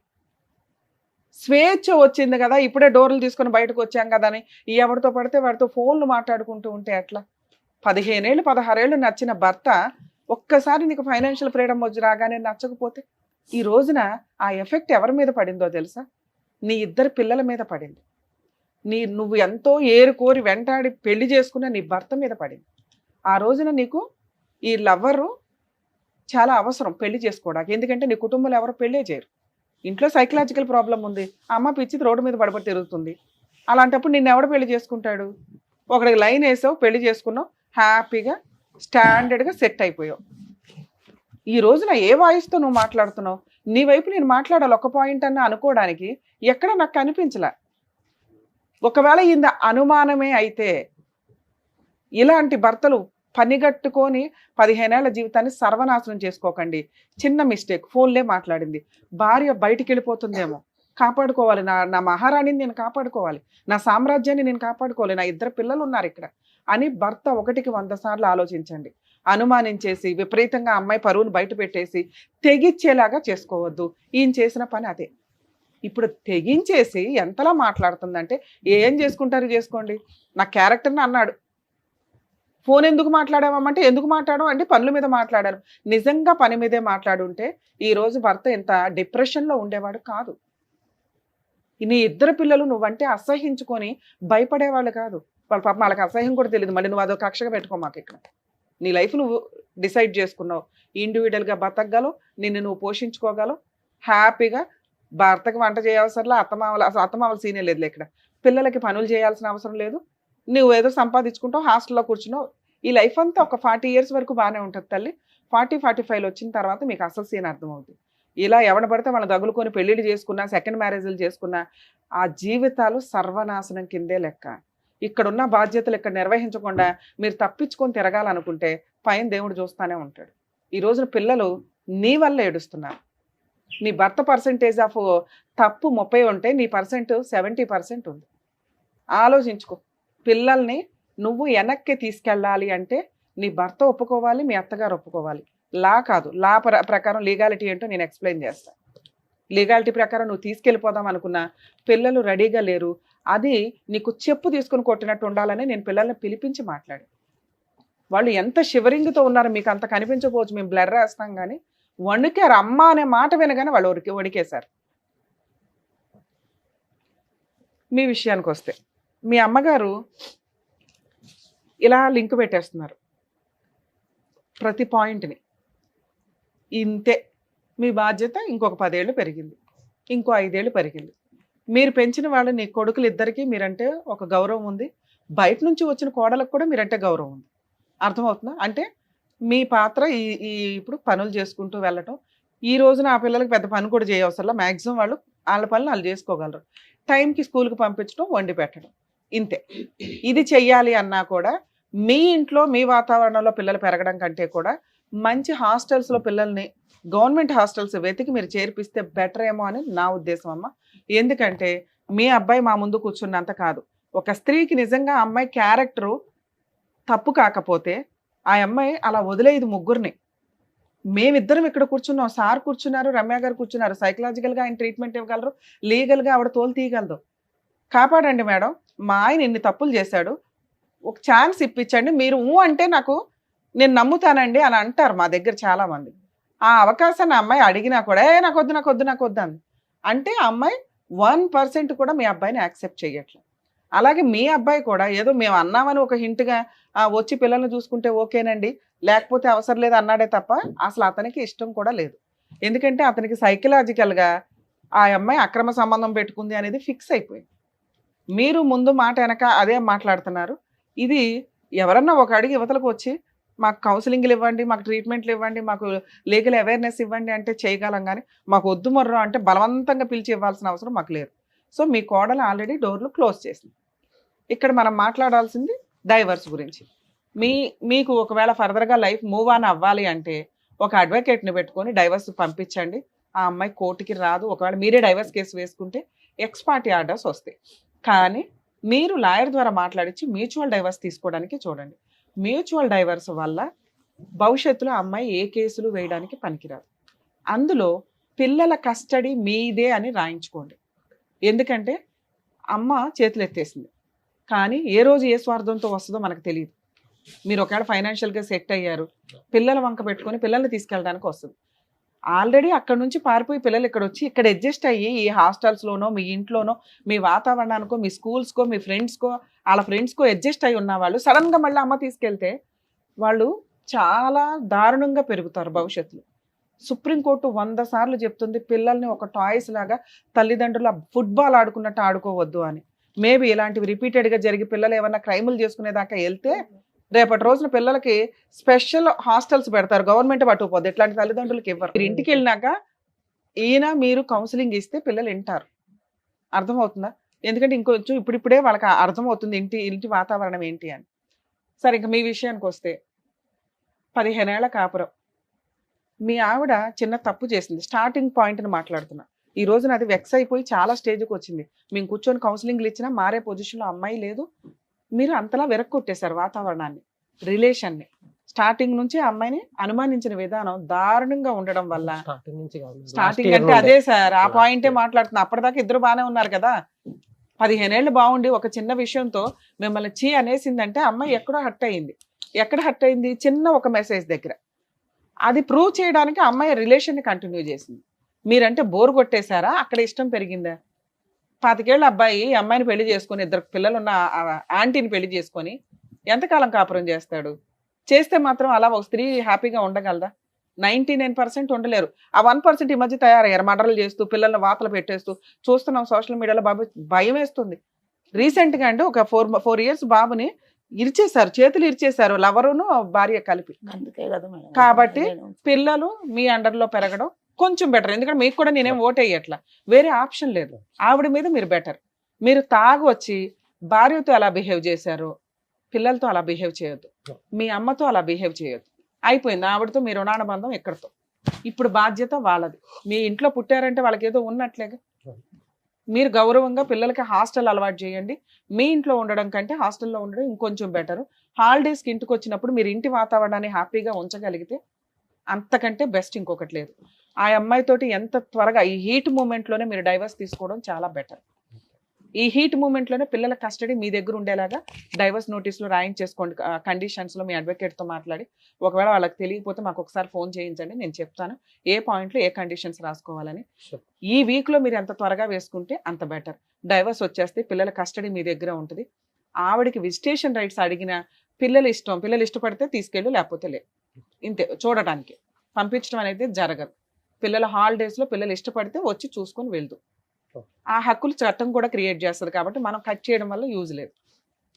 స్వేచ్ఛ వచ్చింది కదా, ఇప్పుడే డోర్లు తీసుకొని బయటకు వచ్చాం కదా అని ఎవరితో పడితే వాడితో ఫోన్లు మాట్లాడుకుంటూ ఉంటే ఎట్లా? 15 ఏళ్ళు 16 ఏళ్ళు నచ్చిన భర్త ఒక్కసారి నీకు ఫైనాన్షియల్ ఫ్రీడమ్ వచ్చి రాగానే నచ్చకపోతే ఈ రోజున ఆ ఎఫెక్ట్ ఎవరి మీద పడిందో తెలుసా? నీ ఇద్దరు పిల్లల మీద పడింది. నువ్వు ఎంతో ఏరుకోరి వెంటాడి పెళ్లి చేసుకున్న నీ భర్త మీద పడింది. ఆ రోజున నీకు ఈ లవ్వరు చాలా అవసరం పెళ్లి చేసుకోవడానికి. ఎందుకంటే నీ కుటుంబంలో ఎవరు పెళ్ళే చేయరు. ఇంట్లో సైకలాజికల్ ప్రాబ్లం ఉంది. అమ్మ పిచ్చిది రోడ్డు మీద పడబడి తిరుగుతుంది. అలాంటప్పుడు నిన్ను ఎవడు పెళ్లి చేసుకుంటాడు? ఒకడికి లైన్ వేసావు, పెళ్లి చేసుకున్నావు, హ్యాపీగా స్టాండర్డ్గా సెట్ అయిపోయావు. ఈ రోజున ఏ వాయిస్తో నువ్వు మాట్లాడుతున్నావు? నీ వైపు నేను మాట్లాడాలి ఒక పాయింట్ అన్న అనుకోవడానికి ఎక్కడ నాకు కనిపించలే. ఒకవేళ ఇంత అనుమానమే అయితే ఇలాంటి భర్తలు పనిగట్టుకొని 15 ఏళ్ల జీవితాన్ని సర్వనాశనం చేసుకోకండి. చిన్న మిస్టేక్, ఫోన్లే మాట్లాడింది, భార్య బయటికి వెళ్ళిపోతుందేమో, కాపాడుకోవాలి, నా మహారాణిని నేను కాపాడుకోవాలి, నా సామ్రాజ్యాన్ని నేను కాపాడుకోవాలి, నా ఇద్దరు పిల్లలు ఉన్నారు ఇక్కడ అని భర్త 1కి 100 సార్లు ఆలోచించండి. అనుమానించేసి విపరీతంగా అమ్మాయి పరువును బయట పెట్టేసి తెగిచ్చేలాగా చేసుకోవద్దు. ఈయన చేసిన పని అదే. ఇప్పుడు తెగించేసి ఎంతలా మాట్లాడుతుందంటే ఏం చేసుకుంటారు చేసుకోండి, నా క్యారెక్టర్ని అన్నాడు. ఫోన్ ఎందుకు మాట్లాడామంటే ఎందుకు మాట్లాడడం అంటే పనుల మీద మాట్లాడారు. నిజంగా పని మీదే మాట్లాడుంటే ఈరోజు భర్త ఇంత డిప్రెషన్లో ఉండేవాడు కాదు. నీ ఇద్దరు పిల్లలు నువ్వంటే అసహించుకొని భయపడేవాళ్ళు కాదు. వాళ్ళ పాప వాళ్ళకి అసహ్యం కూడా తెలియదు. మళ్ళీ నువ్వు అదొక కక్షగా పెట్టుకో మాకు. ఇక్కడ నీ లైఫ్ నువ్వు డిసైడ్ చేసుకున్నావు. ఇండివిజువల్గా బతకగలవు, నిన్ను నువ్వు పోషించుకోగలవు, హ్యాపీగా. భర్తకి వంట చేయవసరంలో అత్తమామల సీనే లేదు. ఇక్కడ పిల్లలకి పనులు చేయాల్సిన అవసరం లేదు. నువ్వు ఏదో సంపాదించుకుంటావు, హాస్టల్లో కూర్చున్నావు. ఈ లైఫ్ అంతా ఒక 40 years వరకు బాగానే ఉంటుంది తల్లి. 40-45 వచ్చిన తర్వాత మీకు అసలు సీన్ అర్థమవుతుంది. ఇలా ఎవడ పడితే వాళ్ళని తగులుకొని పెళ్ళిళ్ళు చేసుకున్నా, సెకండ్ మ్యారేజ్లు చేసుకున్నా ఆ జీవితాలు సర్వనాశనం కిందే లెక్క. ఇక్కడున్న బాధ్యతలు ఇక్కడ నిర్వహించకుండా మీరు తప్పించుకొని తిరగాలనుకుంటే పైన దేవుడు చూస్తూనే ఉంటాడు. ఈ రోజున పిల్లలు నీ వల్ల ఏడుస్తున్నారు. నీ భర్త పర్సంటేజ్ ఆఫ్ తప్పు 30 ఉంటే నీ పర్సెంట్ 70% ఉంది. ఆలోచించుకో. పిల్లల్ని నువ్వు వెనక్కి తీసుకెళ్ళాలి అంటే నీ భర్త ఒప్పుకోవాలి, మీ అత్తగారు ఒప్పుకోవాలి. లా కాదు, లా ప్రకారం లీగాలిటీ ఏంటో నేను ఎక్స్ప్లెయిన్ చేస్తాను. లీగాలిటీ ప్రకారం నువ్వు తీసుకెళ్ళిపోదాం అనుకున్నా పిల్లలు రెడీగా లేరు. అది నీకు చెప్పు తీసుకుని కొట్టినట్టు ఉండాలని నేను పిల్లల్ని పిలిపించి మాట్లాడాను. వాళ్ళు ఎంత షివరింగ్తో ఉన్నారో మీకు అంత కనిపించకపోవచ్చు, మేము బ్లర్ వేస్తాం కానీ వణికారు. అమ్మ అనే మాట వినగానే వాళ్ళు వణికేశారు. మీ విషయానికి వస్తే మీ అమ్మగారు ఇలా లింక్ పెట్టేస్తున్నారు ప్రతి పాయింట్ని. ఇంతే మీ బాధ్యత. ఇంకొక 10 ఏళ్ళు పెరిగింది, ఇంకో 5 ఏళ్ళు పెరిగింది. మీరు పెంచిన వాళ్ళు నీ కొడుకులు ఇద్దరికీ మీరంటే ఒక గౌరవం ఉంది. బయట నుంచి వచ్చిన కోడలకు కూడా మీరంటే గౌరవం ఉంది. అర్థమవుతుందా? అంటే మీ పాత్ర ఇప్పుడు పనులు చేసుకుంటూ వెళ్ళటం. ఈ రోజున ఆ పిల్లలకి పెద్ద పని కూడా చేయవసరంలా. మ్యాక్సిమం వాళ్ళు వాళ్ళ పనులు వాళ్ళు చేసుకోగలరు. టైంకి స్కూల్కి పంపించడం, వండి పెట్టడం, ఇంతే. ఇది చెయ్యాలి అన్నా కూడా మీ ఇంట్లో మీ వాతావరణంలో పిల్లలు పెరగడం కంటే కూడా మంచి హాస్టల్స్లో పిల్లల్ని గవర్నమెంట్ హాస్టల్స్ వెతికి మీరు చేర్పిస్తే బెటర్ ఏమో అని నా ఉద్దేశం అమ్మ. ఎందుకంటే మీ అబ్బాయి మా ముందు కూర్చున్నంత కాదు, ఒక స్త్రీకి నిజంగా ఆ అమ్మాయి క్యారెక్టరు తప్పు కాకపోతే ఆ అమ్మాయి అలా వదిలేది ముగ్గురిని. మేమిద్దరం ఇక్కడ కూర్చున్నాం, సార్ కూర్చున్నారు, రమ్య గారు కూర్చున్నారు, సైకలాజికల్గా ఆయన ట్రీట్మెంట్ ఇవ్వగలరు, లీగల్గా ఆవిడ తోలు తీయగలదు. కాపాడండి మేడం, మా ఆయన ఇన్ని తప్పులు చేశాడు, ఒక ఛాన్స్ ఇప్పించండి, మీరు అంటే నేను నమ్ముతానండి అని అంటారు మా దగ్గర చాలామంది. ఆ అవకాశాన్ని ఆ అమ్మాయి అడిగినా కూడా నాకు వద్దు అంది. అంటే ఆ అమ్మాయి 1% కూడా మీ అబ్బాయిని యాక్సెప్ట్ చేయట్లేదు. అలాగే మీ అబ్బాయి కూడా ఏదో మేము అన్నామని ఒక హింట్గా వచ్చి పిల్లల్ని చూసుకుంటే ఓకేనండి, లేకపోతే అవసరం లేదు అన్నాడే తప్ప అసలు అతనికి ఇష్టం కూడా లేదు. ఎందుకంటే అతనికి సైకలాజికల్గా ఆ అమ్మాయి అక్రమ సంబంధం పెట్టుకుంది అనేది ఫిక్స్ అయిపోయింది. మీరు ముందు మాట వెనక అదే మాట్లాడుతున్నారు. ఇది ఎవరన్నా ఒక అడిగి యువతలకు వచ్చి మాకు కౌన్సిలింగ్లు ఇవ్వండి, మాకు ట్రీట్మెంట్లు ఇవ్వండి, మాకు లీగల్ అవేర్నెస్ ఇవ్వండి అంటే చేయగలం, కానీ మాకు వద్దు మొర్రో అంటే బలవంతంగా పిలిచి ఇవ్వాల్సిన అవసరం మాకు లేదు. సో మీ కోడలు ఆల్రెడీ డోర్లు క్లోజ్ చేసింది. ఇక్కడ మనం మాట్లాడాల్సింది డైవర్స్ గురించి. మీకు ఒకవేళ ఫర్దర్గా లైఫ్ మూవ్ ఆన్ అవ్వాలి అంటే ఒక అడ్వకేట్ని పెట్టుకొని డైవర్స్ పంపించండి. ఆ అమ్మాయి కోర్టుకి రాదు. ఒకవేళ మీరే డైవర్స్ కేసు వేసుకుంటే ఎక్స్ పార్టీ ఆర్డర్స్ వస్తాయి. కానీ మీరు లాయర్ ద్వారా మాట్లాడించి మ్యూచువల్ డైవర్స్ తీసుకోవడానికి చూడండి. మ్యూచువల్ డైవర్స్ వల్ల భవిష్యత్తులో అమ్మాయి ఏ కేసులు వేయడానికి పనికిరాదు. అందులో పిల్లల కస్టడీ మీదే అని రాయించుకోండి. ఎందుకంటే అమ్మ చేతులు ఎత్తేసింది, కానీ ఏ రోజు ఏ స్వార్థంతో వస్తుందో మనకు తెలియదు. మీరు ఒకవేళ ఫైనాన్షియల్గా సెట్ అయ్యారు, పిల్లల వంక పెట్టుకొని పిల్లల్ని తీసుకెళ్ళడానికి వస్తుంది. ఆల్రెడీ అక్కడ నుంచి పారిపోయి పిల్లలు ఇక్కడ వచ్చి ఇక్కడ అడ్జస్ట్ అయ్యి ఈ హాస్టల్స్లోనో మీ ఇంట్లోనో మీ వాతావరణానికో మీ స్కూల్స్కో మీ ఫ్రెండ్స్కో వాళ్ళ ఫ్రెండ్స్కో అడ్జస్ట్ అయ్యి ఉన్న వాళ్ళు సడన్గా మళ్ళీ అమ్మ తీసుకెళ్తే వాళ్ళు చాలా దారుణంగా పెరుగుతారు భవిష్యత్తులో. సుప్రీంకోర్టు 100 సార్లు చెప్తుంది పిల్లల్ని ఒక టాయ్స్ లాగా తల్లిదండ్రుల ఫుట్బాల్ ఆడుకున్నట్టు ఆడుకోవద్దు అని. మేబీ ఇలాంటివి రిపీటెడ్గా జరిగి పిల్లలు ఏమన్నా క్రైములు చేసుకునేదాకా వెళ్తే రేపటి రోజున పిల్లలకి స్పెషల్ హాస్టల్స్ పెడతారు, గవర్నమెంట్ పట్టుకుపోద్ది. ఇట్లాంటి తల్లిదండ్రులకి ఇవ్వరు. మీరు ఇంటికి వెళ్ళినాక మీరు కౌన్సిలింగ్ ఇస్తే పిల్లలు వింటారు. అర్థమవుతుందా? ఎందుకంటే ఇంకొంచెం ఇప్పుడిప్పుడే వాళ్ళకి అర్థమవుతుంది ఇంటి వాతావరణం ఏంటి అని. సరే, ఇంకా మీ విషయానికి వస్తే 15 ఏళ్ల కాపురం. మీ ఆవిడ చిన్న తప్పు చేసింది, స్టార్టింగ్ పాయింట్ని మాట్లాడుతున్నా. ఈ రోజున అది వెక్స్ అయిపోయి చాలా స్టేజ్కి వచ్చింది. మేము కూర్చొని కౌన్సిలింగ్లు ఇచ్చినా మారే పొజిషన్లో అమ్మాయి లేదు. మీరు అంతలా వెరక్కొట్టేశారు వాతావరణాన్ని, రిలేషన్ని. స్టార్టింగ్ నుంచి అమ్మాయిని అనుమానించిన విధానం దారుణంగా ఉండడం వల్ల స్టార్టింగ్ అంటే అదే సార్, ఆ పాయింటే మాట్లాడుతున్నా. అప్పటిదాకా ఇద్దరు బాగానే ఉన్నారు కదా. 15 ఏళ్ళు బాగుండి ఒక చిన్న విషయంతో మిమ్మల్ని చీ అనేసిందంటే అమ్మాయి ఎక్కడో హర్ట్ అయింది. ఎక్కడ హర్ట్ అయింది? చిన్న ఒక మెసేజ్ దగ్గర. అది ప్రూవ్ చేయడానికి అమ్మాయి రిలేషన్ని కంటిన్యూ చేసింది. మీరంటే బోర్ కొట్టేశారా? అక్కడ ఇష్టం పెరిగిందా? 25 ఏళ్ళ అబ్బాయి అమ్మాయిని పెళ్లి చేసుకొని 2 పిల్లలున్న ఆంటీని పెళ్లి చేసుకొని ఎంతకాలం కాపురం చేస్తాడు? చేస్తే మాత్రం అలా ఒక స్త్రీ హ్యాపీగా ఉండగలదా? 99% ఉండలేరు. ఆ 1% ఈ మధ్య తయారయ్యారు, మర్డర్లు చేస్తూ పిల్లల్ని వాతలు పెట్టేస్తూ చూస్తున్నాం సోషల్ మీడియాలో. బాబు భయం వేస్తుంది. రీసెంట్గా అండి ఒక 4 years బాబుని ఇరిచేశారు, చేతులు ఇరిచేశారు, లవరును భార్య కలిపి. అందుకే కదా మేడం. కాబట్టి పిల్లలు మీ అండర్లో పెరగడం కొంచెం బెటర్. ఎందుకంటే మీకు కూడా నేనేం ఓట్ అయ్యట్లా, వేరే ఆప్షన్ లేదు. ఆవిడ మీద మీరు బెటర్. మీరు తాగొచ్చి భార్యతో ఎలా బిహేవ్ చేశారో పిల్లలతో అలా బిహేవ్ చేయొద్దు, మీ అమ్మతో అలా బిహేవ్ చేయొద్దు. అయిపోయింది. ఆవిడతో మీ రుణానుబంధం ఎక్కడితో. ఇప్పుడు బాధ్యత వాళ్ళది. మీ ఇంట్లో పుట్టారంటే వాళ్ళకి ఏదో ఉన్నట్లేగా. మీరు గౌరవంగా పిల్లలకి హాస్టల్ అలవాటు చేయండి. మీ ఇంట్లో ఉండడం కంటే హాస్టల్లో ఉండడం ఇంకొంచెం బెటరు. హాలిడేస్కి ఇంటికి వచ్చినప్పుడు మీరు ఇంటి వాతావరణాన్ని హ్యాపీగా ఉంచగలిగితే అంతకంటే బెస్ట్ ఇంకొకటి లేదు. ఆ అమ్మాయితోటి ఎంత త్వరగా ఈ హీట్ మూమెంట్లోనే మీరు డైవర్స్ తీసుకోవడం చాలా బెటర్. ఈ హీట్ మూమెంట్లోనే పిల్లల కస్టడీ మీ దగ్గర ఉండేలాగా డైవర్స్ నోటీసులు రాయించేసుకోండి. కండిషన్స్లో మీ అడ్వకేట్తో మాట్లాడి, ఒకవేళ వాళ్ళకి తెలియకపోతే మాకు ఒకసారి ఫోన్ చేయించండి, నేను చెప్తాను ఏ పాయింట్లో ఏ కండిషన్స్ రాసుకోవాలని. ఈ వీక్లో మీరు ఎంత త్వరగా వేసుకుంటే అంత బెటర్. డైవర్స్ వచ్చేస్తే పిల్లల కస్టడీ మీ దగ్గర ఉంటుంది. ఆవిడకి విజిటేషన్ రైట్స్ అడిగిన పిల్లలు ఇష్టపడితే తీసుకెళ్ళు, లేకపోతే లే. ఇంతే, చూడటానికి పంపించడం అనేది జరగదు. పిల్లల హాలిడేస్లో పిల్లలు ఇష్టపడితే వచ్చి చూసుకొని వెళ్తూ ఆ హక్కులు చట్టం కూడా క్రియేట్ చేస్తుంది. కాబట్టి మనం కట్ చేయడం వల్ల యూజ్ లేదు.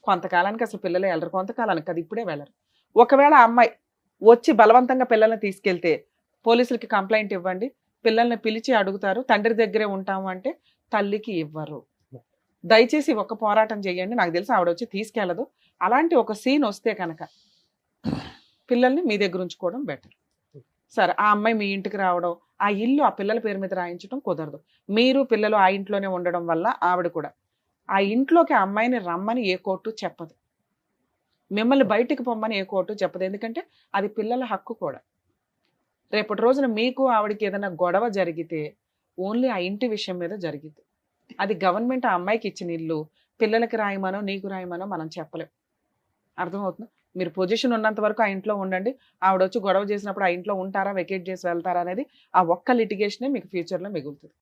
కొంతకాలానికి అసలు పిల్లలు వెళ్ళరు, కొంతకాలానికి అది ఇప్పుడే వెళ్ళరు. ఒకవేళ అమ్మాయి వచ్చి బలవంతంగా పిల్లల్ని తీసుకెళ్తే పోలీసులకి కంప్లైంట్ ఇవ్వండి. పిల్లల్ని పిలిచి అడుగుతారు, తండ్రి దగ్గరే ఉంటాము అంటే తల్లికి ఇవ్వరు. దయచేసి ఒక పోరాటం చేయండి. నాకు తెలిసి ఆవిడ వచ్చి తీసుకెళ్ళదు. అలాంటి ఒక సీన్ వస్తే కనుక పిల్లల్ని మీ దగ్గర ఉంచుకోవడం బెటర్. సరే ఆ అమ్మాయి మీ ఇంటికి రావడం, ఆ ఇల్లు ఆ పిల్లల పేరు మీద రాయించడం కుదరదు. మీరు పిల్లలు ఆ ఇంట్లోనే ఉండడం వల్ల ఆవిడ కూడా ఆ ఇంట్లోకి ఆ అమ్మాయిని రమ్మని ఏ కోర్టు చెప్పదు, మిమ్మల్ని బయటికి పొమ్మని ఏ కోర్టు చెప్పదు. ఎందుకంటే అది పిల్లల హక్కు కూడా. రేపటి రోజున మీకు ఆవిడకి ఏదైనా గొడవ జరిగితే ఓన్లీ ఆ ఇంటి విషయం మీద జరిగింది. అది గవర్నమెంట్ ఆ అమ్మాయికి ఇచ్చిన ఇల్లు, పిల్లలకి రాయమనో నీకు రాయమనో మనం చెప్పలేం. అర్థమవుతుంది? మీరు పొజిషన్ ఉన్నంత వరకు ఆ ఇంట్లో ఉండండి. ఆవిడ వచ్చి గొడవ చేసినప్పుడు ఆ ఇంట్లో ఉంటారా, వెకేట్ చేసి వెళ్తారా అనేది ఆ ఒక్క లిటిగేషనే మీకు ఫ్యూచర్లో మిగులుతుంది.